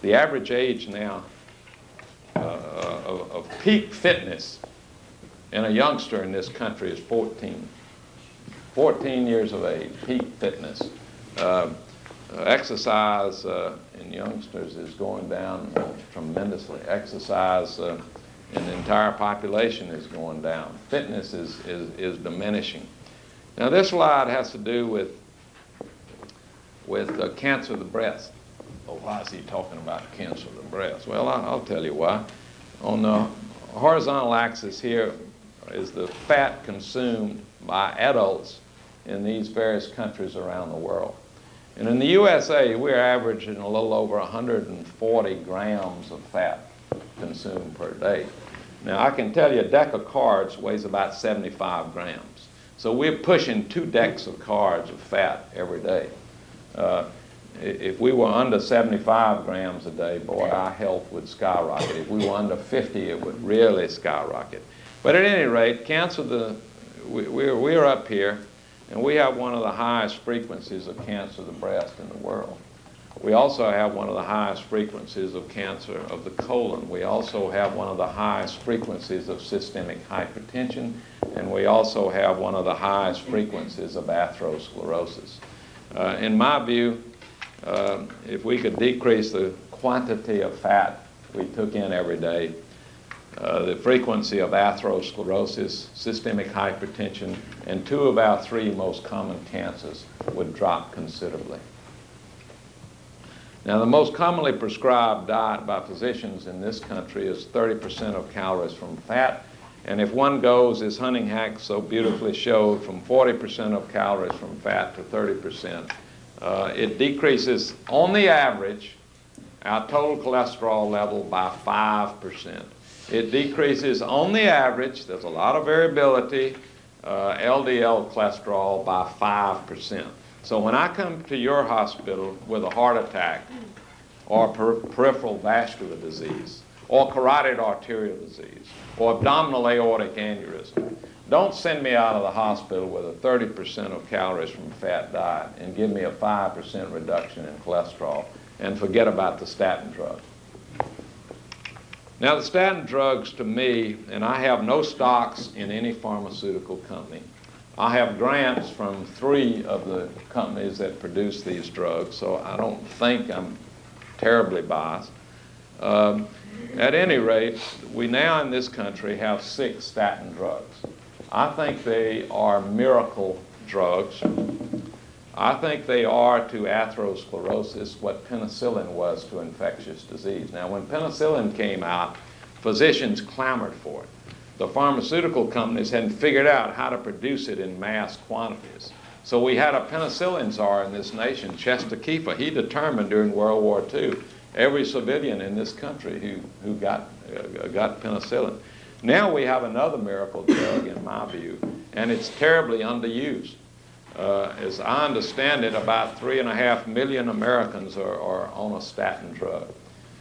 The average age now of peak fitness in a youngster in this country is 14. 14 years of age, peak fitness. Exercise in youngsters is going down tremendously. Exercise in the entire population is going down. Fitness is diminishing. Now, this slide has to do with cancer of the breast. Oh, why is he talking about cancer of the breast? Well, I'll tell you why. On the horizontal axis here is the fat consumed by adults in these various countries around the world. And in the USA, we're averaging a little over 140 grams of fat consumed per day. Now, I can tell you a deck of cards weighs about 75 grams. So we're pushing 2 decks of cards of fat every day. If we were under 75 grams a day, boy, our health would skyrocket. If we were under 50, it would really skyrocket. But at any rate, we're up here, and we have one of the highest frequencies of cancer of the breast in the world. We also have one of the highest frequencies of cancer of the colon. We also have one of the highest frequencies of systemic hypertension, and we also have one of the highest frequencies of atherosclerosis. In my view, if we could decrease the quantity of fat we took in every day, the frequency of atherosclerosis, systemic hypertension, and 2 of our 3 most common cancers would drop considerably. Now, the most commonly prescribed diet by physicians in this country is 30% of calories from fat And if one goes, as Huntinghack so beautifully showed, from 40% of calories from fat to 30%, it decreases, on the average, our total cholesterol level by 5%. It decreases, on the average, there's a lot of variability, LDL cholesterol by 5%. So when I come to your hospital with a heart attack or peripheral vascular disease or carotid arterial disease or abdominal aortic aneurysm, don't send me out of the hospital with a 30% of calories from fat diet and give me a 5% reduction in cholesterol and forget about the statin drug. Now, the statin drugs, to me, and I have no stocks in any pharmaceutical company. I have grants from 3 of the companies that produce these drugs, so I don't think I'm terribly biased. At any rate, we now in this country have 6 statin drugs. I think they are miracle drugs. I think they are to atherosclerosis what penicillin was to infectious disease. Now, when penicillin came out, physicians clamored for it. The pharmaceutical companies hadn't figured out how to produce it in mass quantities. So we had a penicillin czar in this nation, Chester Keefer. He determined during World War II every civilian in this country who got penicillin. Now we have another miracle drug, in my view, and it's terribly underused. As I understand it, about 3.5 million Americans are on a statin drug.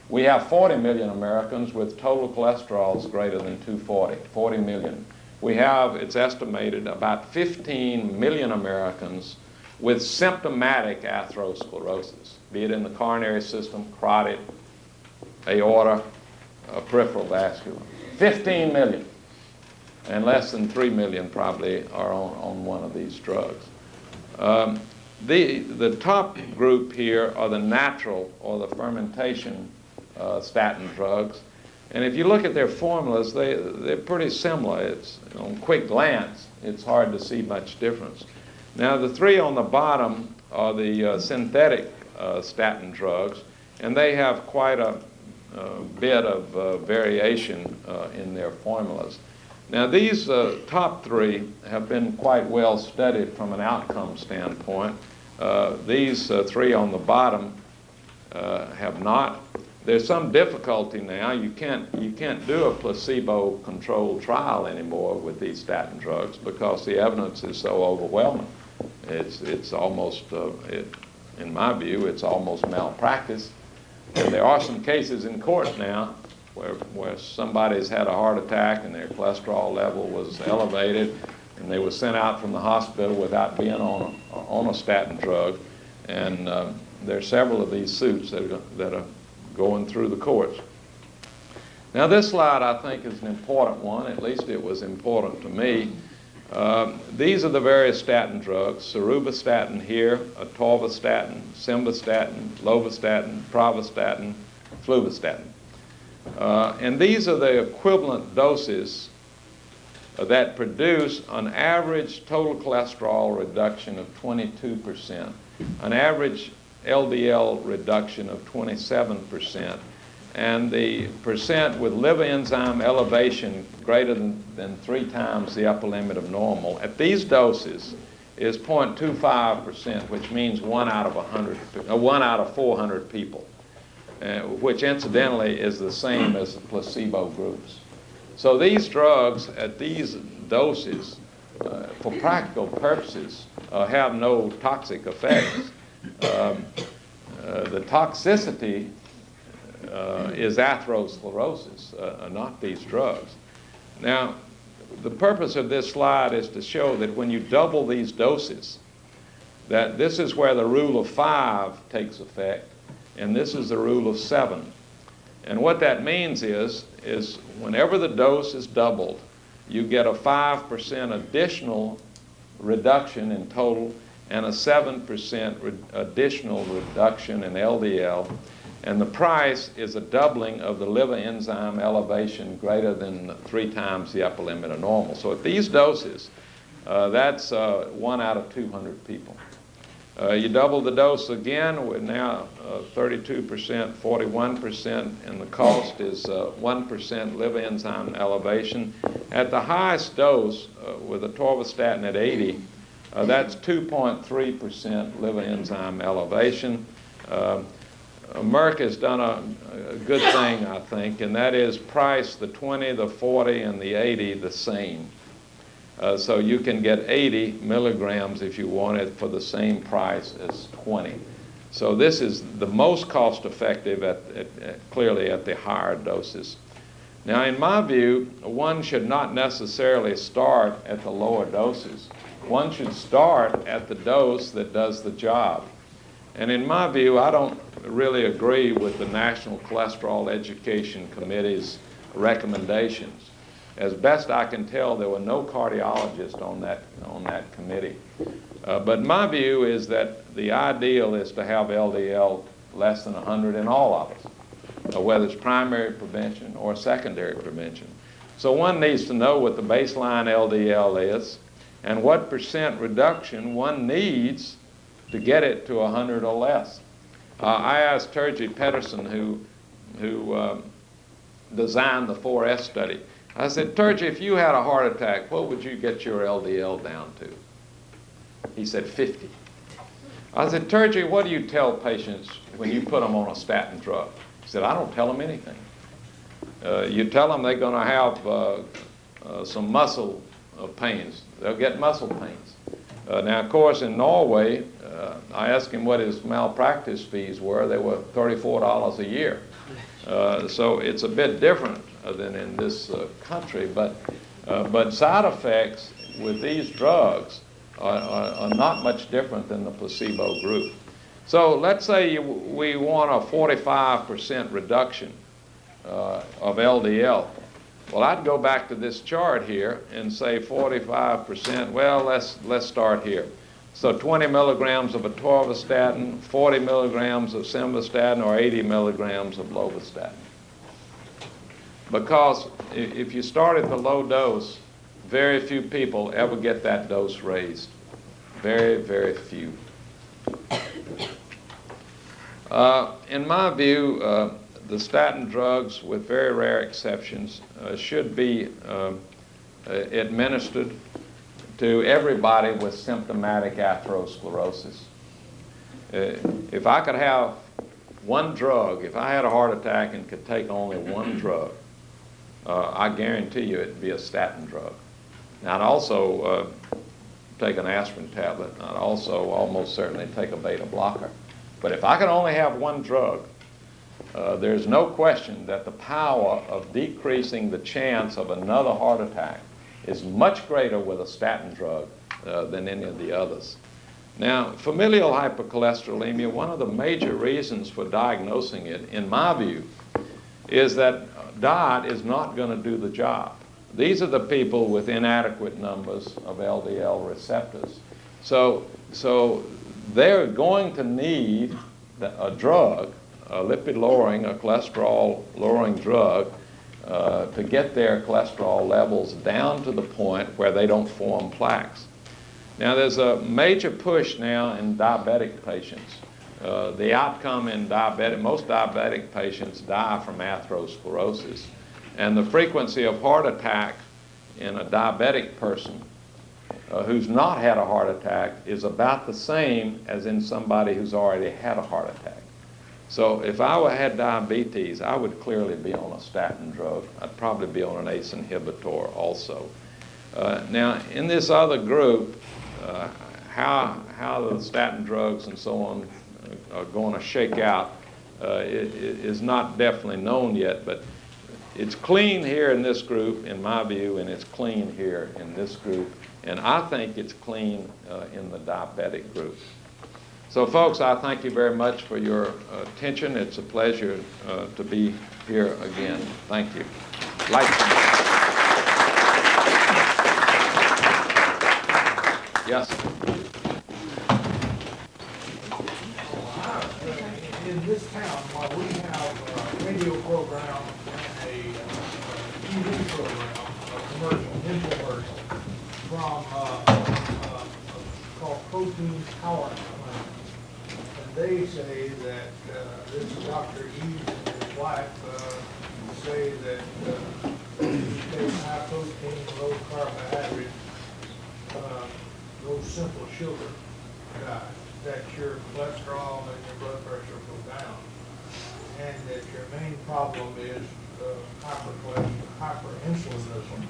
We have 40 million Americans with total cholesterols greater than 240, 40 million. We have, it's estimated, about 15 million Americans with symptomatic atherosclerosis, be it in the coronary system, carotid, aorta, peripheral vascular. 15 million, and less than 3 million probably are on one of these drugs. The top group here are the natural or the fermentation statin drugs. And if you look at their formulas, they're pretty similar. It's, on quick glance, it's hard to see much difference. Now, the 3 on the bottom are the synthetic statin drugs, and they have quite a bit of variation in their formulas. Now, these top 3 have been quite well studied from an outcome standpoint. These 3 on the bottom have not. There's some difficulty now. You can't do a placebo-controlled trial anymore with these statin drugs because the evidence is so overwhelming. It's almost, in my view, it's almost malpractice. And there are some cases in court now where somebody's had a heart attack and their cholesterol level was elevated and they were sent out from the hospital without being on a statin drug. And there are several of these suits that are going through the courts. Now, this slide, I think, is an important one. At least it was important to me. These are the various statin drugs: cerubastatin here, atorvastatin, simvastatin, lovastatin, pravastatin, fluvastatin. And these are the equivalent doses that produce an average total cholesterol reduction of 22%, an average LDL reduction of 27%, and the percent with liver enzyme elevation greater than 3 times the upper limit of normal at these doses is 0.25%, which means 1 out of 400 people, which incidentally is the same as the placebo groups. So these drugs at these doses, for practical purposes, have no toxic effects. The toxicity is atherosclerosis, not these drugs. Now, the purpose of this slide is to show that when you double these doses, that this is where the rule of 5 takes effect, and this is the rule of 7. And what that means is whenever the dose is doubled, you get a 5% additional reduction in total and a 7% additional reduction in LDL. And the price is a doubling of the liver enzyme elevation greater than 3 times the upper limit of normal. So at these doses, that's 1 out of 200 people. You double the dose again, we're now 32%, 41%, and the cost is 1% liver enzyme elevation. At the highest dose, with atorvastatin at 80, that's 2.3% liver enzyme elevation. Merck has done a good thing, I think, and that is price the 20, the 40, and the 80 the same. So you can get 80 milligrams if you want it for the same price as 20. So this is the most cost effective clearly at the higher doses. Now in my view, one should not necessarily start at the lower doses. One should start at the dose that does the job. And in my view, I don't really agree with the National Cholesterol Education Committee's recommendations. As best I can tell, there were no cardiologists on that committee. But my view is that the ideal is to have LDL less than 100 in all of us, whether it's primary prevention or secondary prevention. So one needs to know what the baseline LDL is and what % reduction one needs to get it to 100 or less. I asked Turgey Pedersen, who designed the 4S study, I said, Turgey, if you had a heart attack, what would you get your LDL down to? He said 50. I said, Turgey, what do you tell patients when you put them on a statin drug? He said, I don't tell them anything. You tell them they're going to have some muscle pains. They'll get muscle pains. Now, of course, in Norway, I asked him what his malpractice fees were. They were $34 a year. So it's a bit different than in this country, but side effects with these drugs are not much different than the placebo group. So let's say we want a 45% reduction of LDL. Well, I'd go back to this chart here and say 45%. Well, let's start here. So 20 milligrams of atorvastatin, 40 milligrams of simvastatin, or 80 milligrams of lovastatin. Because if you start at the low dose, very few people ever get that dose raised. Very, very few. In my view, the statin drugs, with very rare exceptions, should be administered to everybody with symptomatic atherosclerosis. If I could have one drug, if I had a heart attack and could take only one drug, I guarantee you it'd be a statin drug. Now, I'd also take an aspirin tablet. I'd also almost certainly take a beta blocker. But if I could only have one drug, there's no question that the power of decreasing the chance of another heart attack is much greater with a statin drug than any of the others. Now, familial hypercholesterolemia, one of the major reasons for diagnosing it, in my view, is that diet is not going to do the job. These are the people with inadequate numbers of LDL receptors. So they're going to need a drug, a lipid-lowering, a cholesterol-lowering drug, to get their cholesterol levels down to the point where they don't form plaques. Now, there's a major push now in diabetic patients. The outcome in most diabetic patients die from atherosclerosis. And the frequency of heart attack in a diabetic person who's not had a heart attack is about the same as in somebody who's already had a heart attack. So if I had diabetes, I would clearly be on a statin drug. I'd probably be on an ACE inhibitor also. Now, in this other group, how the statin drugs and so on are going to shake out is not definitely known yet, but it's clean here in this group, in my view, and it's clean here in this group, and I think it's clean in the diabetic group. So, folks, I thank you very much for your attention. It's a pleasure to be here again. Thank you. Yes. In this town, while we have a radio program and a TV program, a commercial, infomercial, from called protein tolerance plan. And they say that, this is Dr. Eves and his wife, say that you take high protein, low carbohydrate, low simple sugar diet, that your cholesterol and your blood pressure go down. And that your main problem is hyperinsulinism.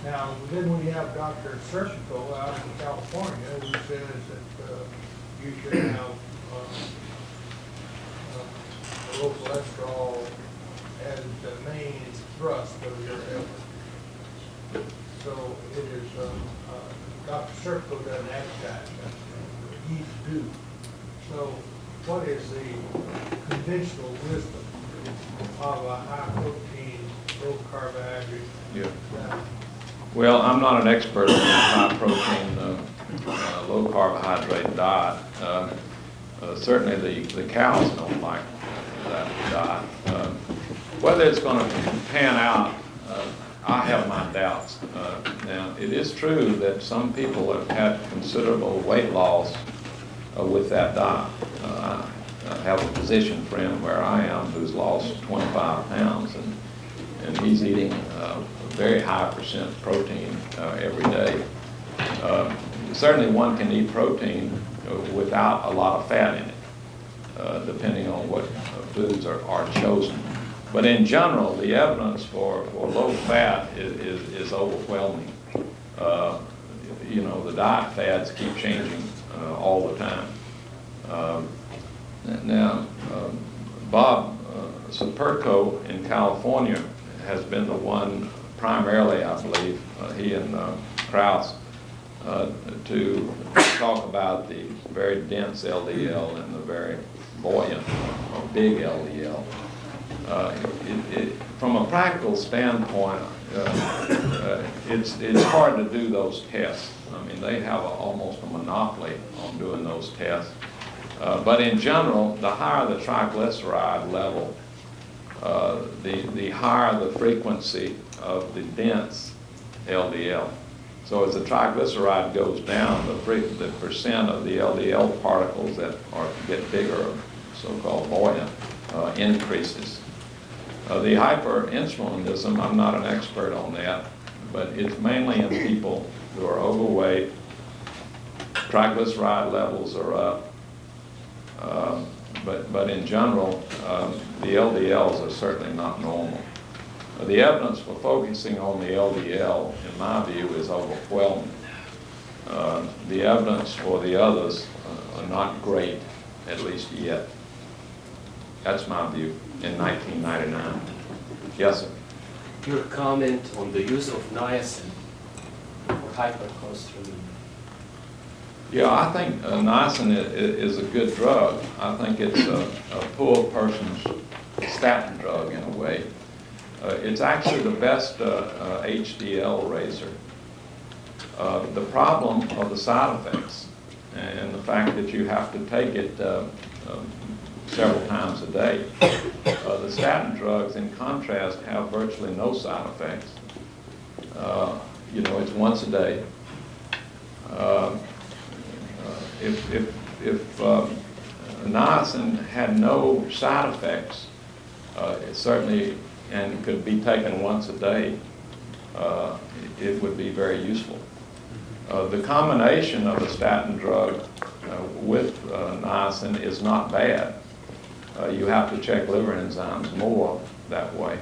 Now, then we have Dr. Serpico out in California who says that you should have low cholesterol as the main thrust of your effort. So it is, Dr. Serpico doesn't advertise that, he's due. So what is the conventional wisdom of a high protein, low carbohydrate diet? Well, I'm not an expert on high protein, low carbohydrate diet. Certainly the cows don't like that diet. Whether it's going to pan out, I have my doubts. Now, it is true that some people have had considerable weight loss with that diet. I have a physician friend where I am who's lost 25 pounds, and he's eating a very high percent protein every day. Certainly one can eat protein without a lot of fat in it, depending on what foods are chosen. But in general, the evidence for low fat is overwhelming. You know, the diet fads keep changing all the time. Now, Bob Saperko in California has been the one primarily, I believe, he and Krauss, to talk about the very dense LDL and the very buoyant or big LDL. From a practical standpoint, it's hard to do those tests. I mean, they have almost a monopoly on doing those tests. But in general, the higher the triglyceride level, the higher the frequency of the dense LDL. So as the triglyceride goes down, the percent of the LDL particles that get bigger, so-called buoyant, increases. The hyperinsulinism, I'm not an expert on that, but it's mainly in people who are overweight, triglyceride levels are up, but in general, the LDLs are certainly not normal. The evidence for focusing on the LDL, in my view, is overwhelming. The evidence for the others are not great, at least yet. That's my view in 1999. Yes, sir? Your comment on the use of niacin for hypercholesterolemia. Yeah, I think niacin is a good drug. I think it's a poor person's statin drug in a way. It's actually the best HDL raiser. The problem are the side effects and the fact that you have to take it several times a day. The statin drugs, in contrast, have virtually no side effects. You know, it's once a day. If niacin had no side effects, it certainly, and could be taken once a day, it would be very useful. The combination of a statin drug with niacin is not bad. You have to check liver enzymes more that way.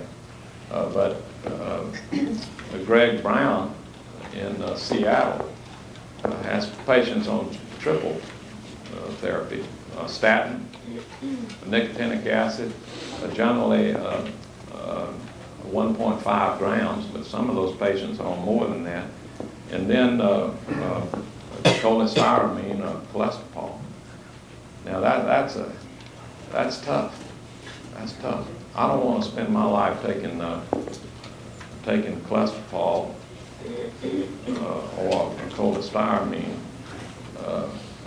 But Greg Brown in Seattle has patients on triple therapy, statin, nicotinic acid, generally 1.5 grams, but some of those patients are on more than that, and then cholestyramine, cholesterol. Now that's tough. That's tough. I don't want to spend my life taking cholesterol or cholestyramine.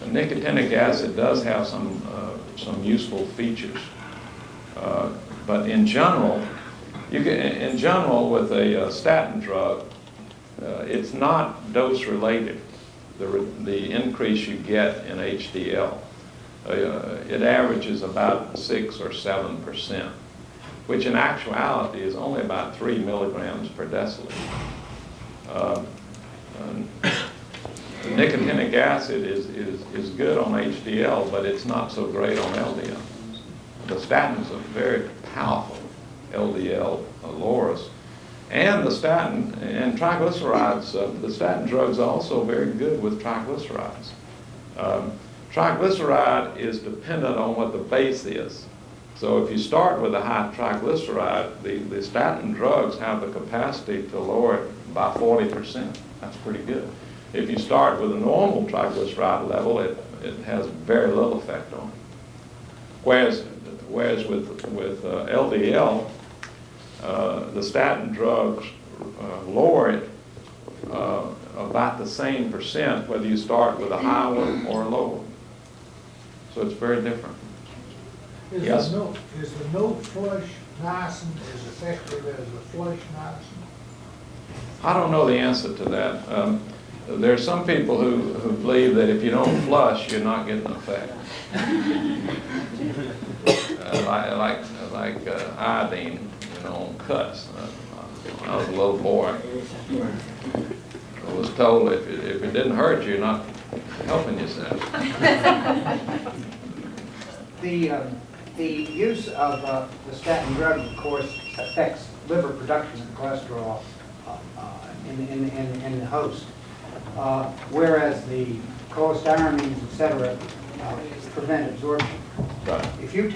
Nicotinic acid does have some useful features, but in general, with a statin drug, it's not dose related. the increase you get in HDL. It averages about 6 or 7%, which in actuality is only about 3 milligrams per deciliter. Nicotinic acid is good on HDL, but it's not so great on LDL. The statins are very powerful LDL lowers. And the statin and triglycerides, the statin drugs are also very good with triglycerides. Triglyceride is dependent on what the base is. So if you start with a high triglyceride, the statin drugs have the capacity to lower it by 40%. That's pretty good. If you start with a normal triglyceride level, it has very little effect on it. Whereas with LDL, the statin drugs lower it about the same percent whether you start with a high one or a low one. So it's very different. Yes? Is the no flush niacin as effective as the flush niacin? I don't know the answer to that. There are some people who believe that if you don't flush, you're not getting an effect. Like iodine, on cuts. When I was a little boy, I was told if it didn't hurt you, you're not helping yourself. The use of the statin drug, of course, affects liver production of cholesterol in the host, whereas the cholestyramines, etc., prevent absorption. Right. If you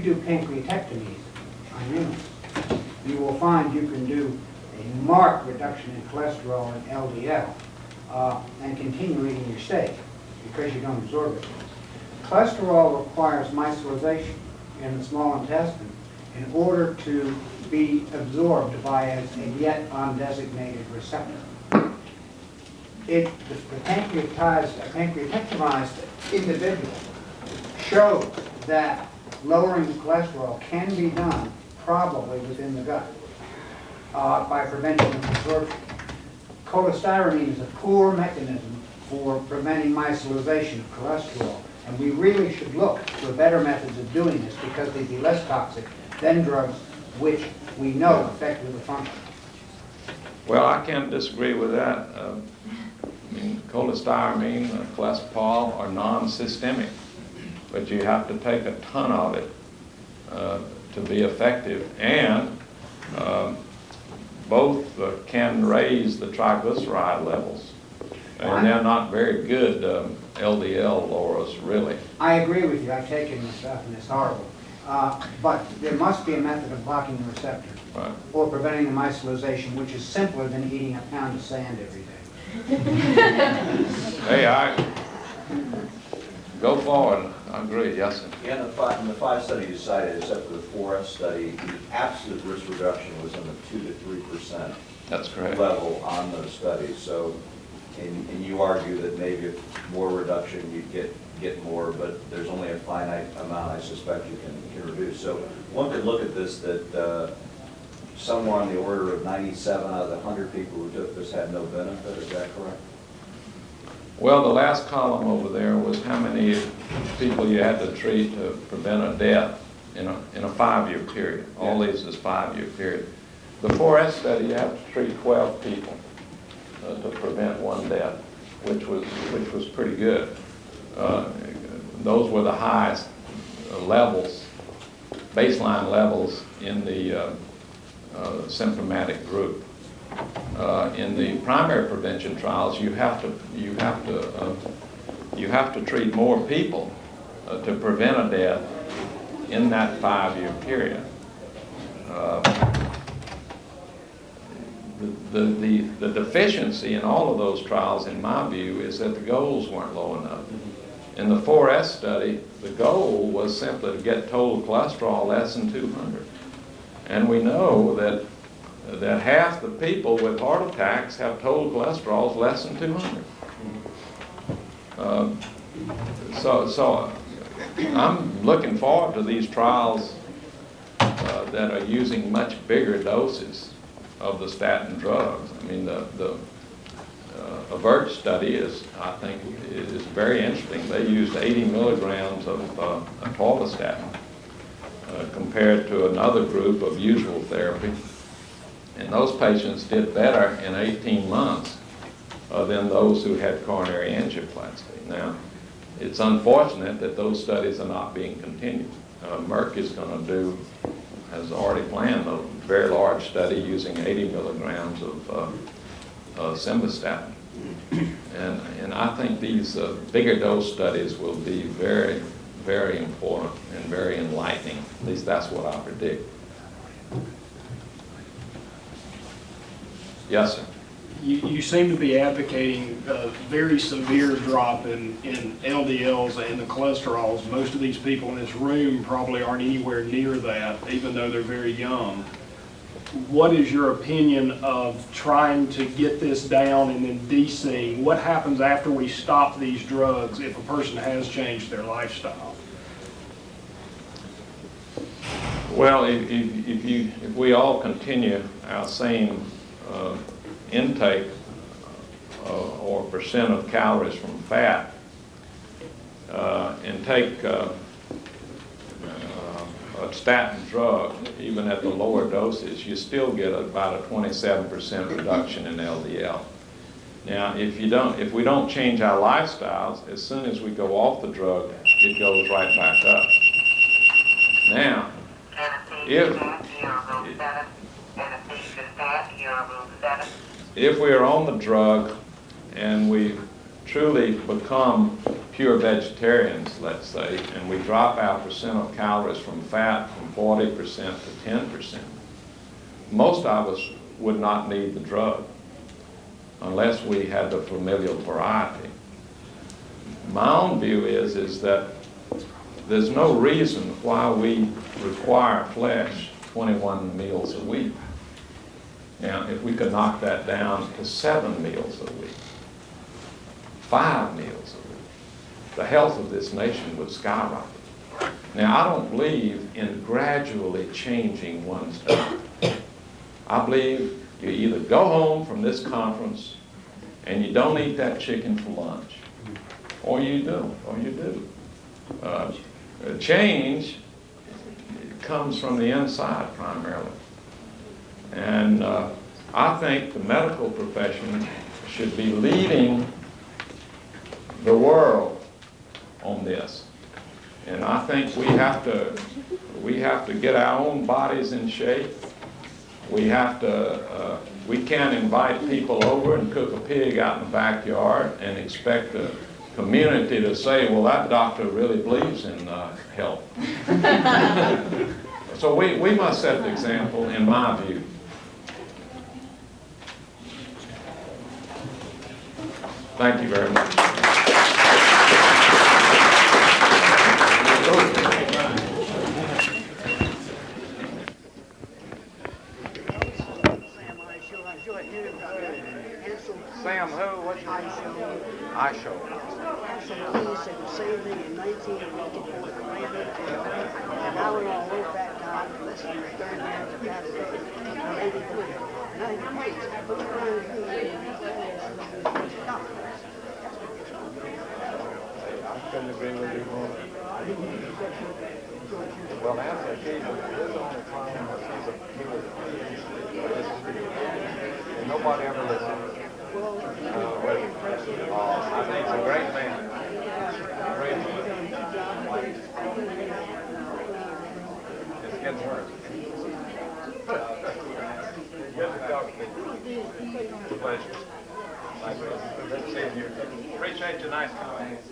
do pancreatectomies on humans, you will find you can do a marked reduction in cholesterol and LDL and continue eating your steak because you don't absorb it. Cholesterol requires micellization in the small intestine in order to be absorbed by a yet undesignated receptor. The pancreatectomized individual shows that lowering cholesterol can be done probably within the gut by preventing absorption. Cholestyramine is a poor mechanism for preventing micellization of cholesterol, and we really should look for better methods of doing this because they'd be less toxic than drugs which we know affect liver function. Well, I can't disagree with that. Cholestyramine, cholesterol are non-systemic, but you have to take a ton of it to be effective, and both can raise the triglyceride levels, and they're not very good LDL lowers, really. I agree with you. I've taken this stuff and it's horrible. But there must be a method of blocking the receptor Right. or preventing the micellization, which is simpler than eating a pound of sand every day. Hey, go forward. I agree. Yes, sir. In the five studies you cited, except for the 4S study, the absolute risk reduction was in the 2 to 3% That's correct. level on those studies. So, and you argue that maybe if more reduction, you'd get more, but there's only a finite amount I suspect you can reduce. So one could look at this that somewhere on the order of 97 out of the 100 people who took this had no benefit. Is that correct? Well, the last column over there was how many people you had to treat to prevent a death in a 5-year period. All these is 5-year period. The 4S study, you have to treat 12 people to prevent one death, which was pretty good. Those were the highest levels, baseline levels in the symptomatic group. In the primary prevention trials, you have to treat more people to prevent a death in that 5-year period. The deficiency in all of those trials, in my view, is that the goals weren't low enough. In the 4S study, the goal was simply to get total cholesterol less than 200. And we know that half the people with heart attacks have total cholesterols less than 200. So I'm looking forward to these trials that are using much bigger doses of the statin drugs. I mean, AVERT study I think, is very interesting. They used 80 milligrams of atorvastatin compared to another group of usual therapy. And those patients did better in 18 months than those who had coronary angioplasty. Now, it's unfortunate that those studies are not being continued. Merck is going to has already planned a very large study using 80 milligrams of simvastatin. And I think these bigger dose studies will be very, very important and very enlightening. At least that's what I predict. Yes, sir. You seem to be advocating a very severe drop in LDLs and the cholesterols. Most of these people in this room probably aren't anywhere near that, even though they're very young. What is your opinion of trying to get this down and then DC? What happens after we stop these drugs if a person has changed their lifestyle? Well, if we all continue our same intake or percent of calories from fat and take a statin drug, even at the lower doses, you still get about a 27% reduction in LDL. Now, if we don't change our lifestyles, as soon as we go off the drug, it goes right back up. Now, if we are on the drug and we truly become pure vegetarians, let's say, and we drop our percent of calories from fat from 40% to 10%, most of us would not need the drug unless we had the familial variety. My own view is that there's no reason why we require flesh 21 meals a week. Now, if we could knock that down to 7 meals a week, 5 meals a week, the health of this nation would skyrocket. Now, I don't believe in gradually changing one's diet. I believe you either go home from this conference and you don't eat that chicken for lunch, or you do. Change comes from the inside primarily. And I think the medical profession should be leading the world on this. And I think we have to get our own bodies in shape. We can't invite people over and cook a pig out in the backyard and expect the community to say, well, that doctor really believes in health. So we must set the example, in my view. Thank you very much. Sam who? What's your name? I show. Saved me in 1984 and I went all the way back down to less than 30 years of that in 83. 98. But you're trying to do I couldn't agree with you more. Well, that's a key. His only problem was he was a and nobody ever listened. I think he's a great man. Great man. It's getting worse. Good to talk to you. Pleasure. Good to see you. Appreciate your nice comments.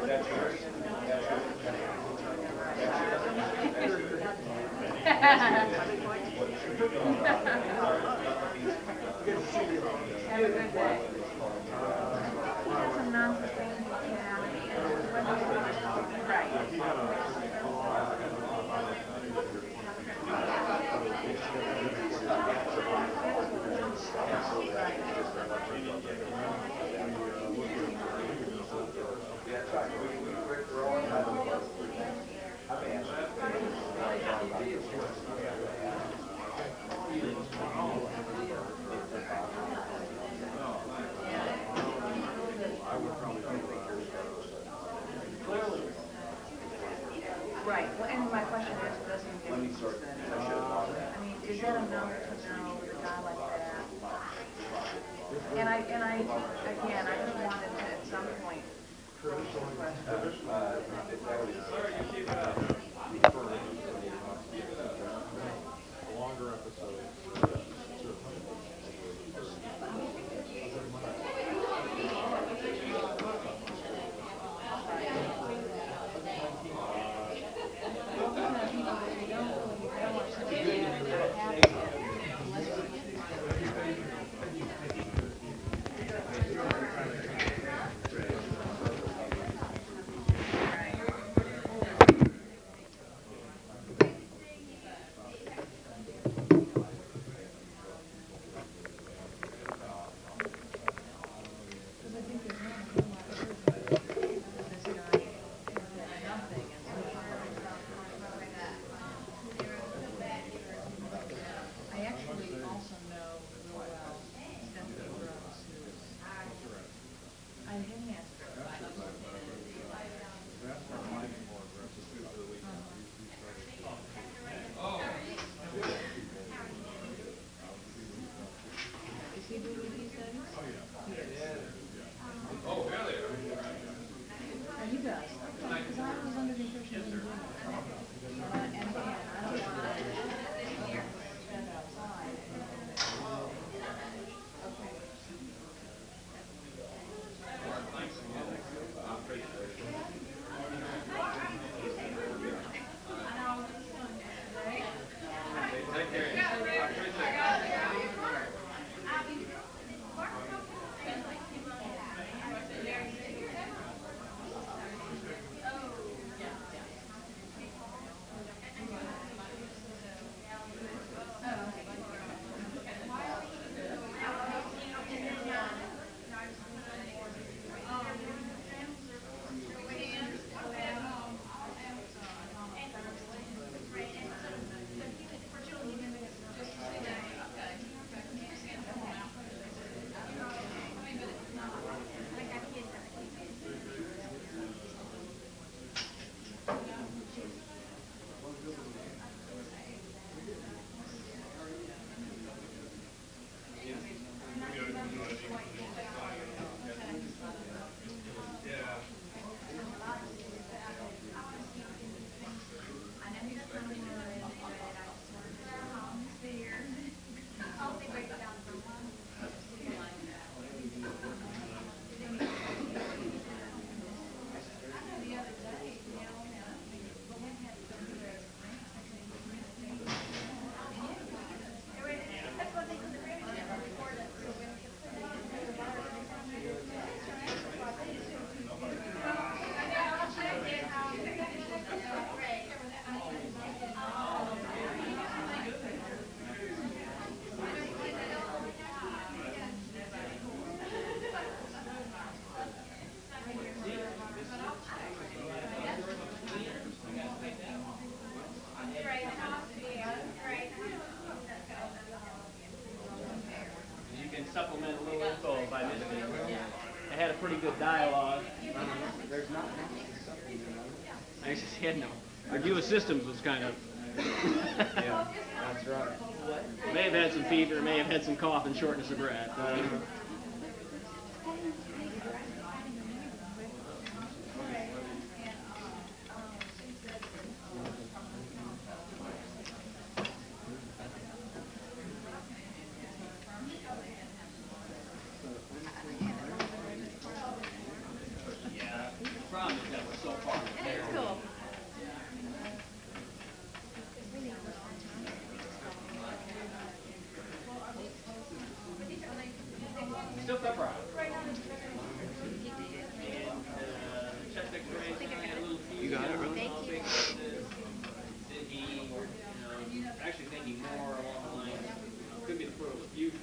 That's yours. Have a good day. It's a non-sustainable reality. I mean, is that enough to know with a guy like that? And I, again, I just wanted to at some point. Longer episode. Supplement a little info if I missed it. I had a pretty good dialogue. There's not I just had no. Our view of systems was kind of. Yeah, that's right. May have had some fever, may have had some cough and shortness of breath. Still upright. Chest X-ray, had a little fever. You got it, really? Thank you. Actually thinking more along the lines, could be the pleural effusion.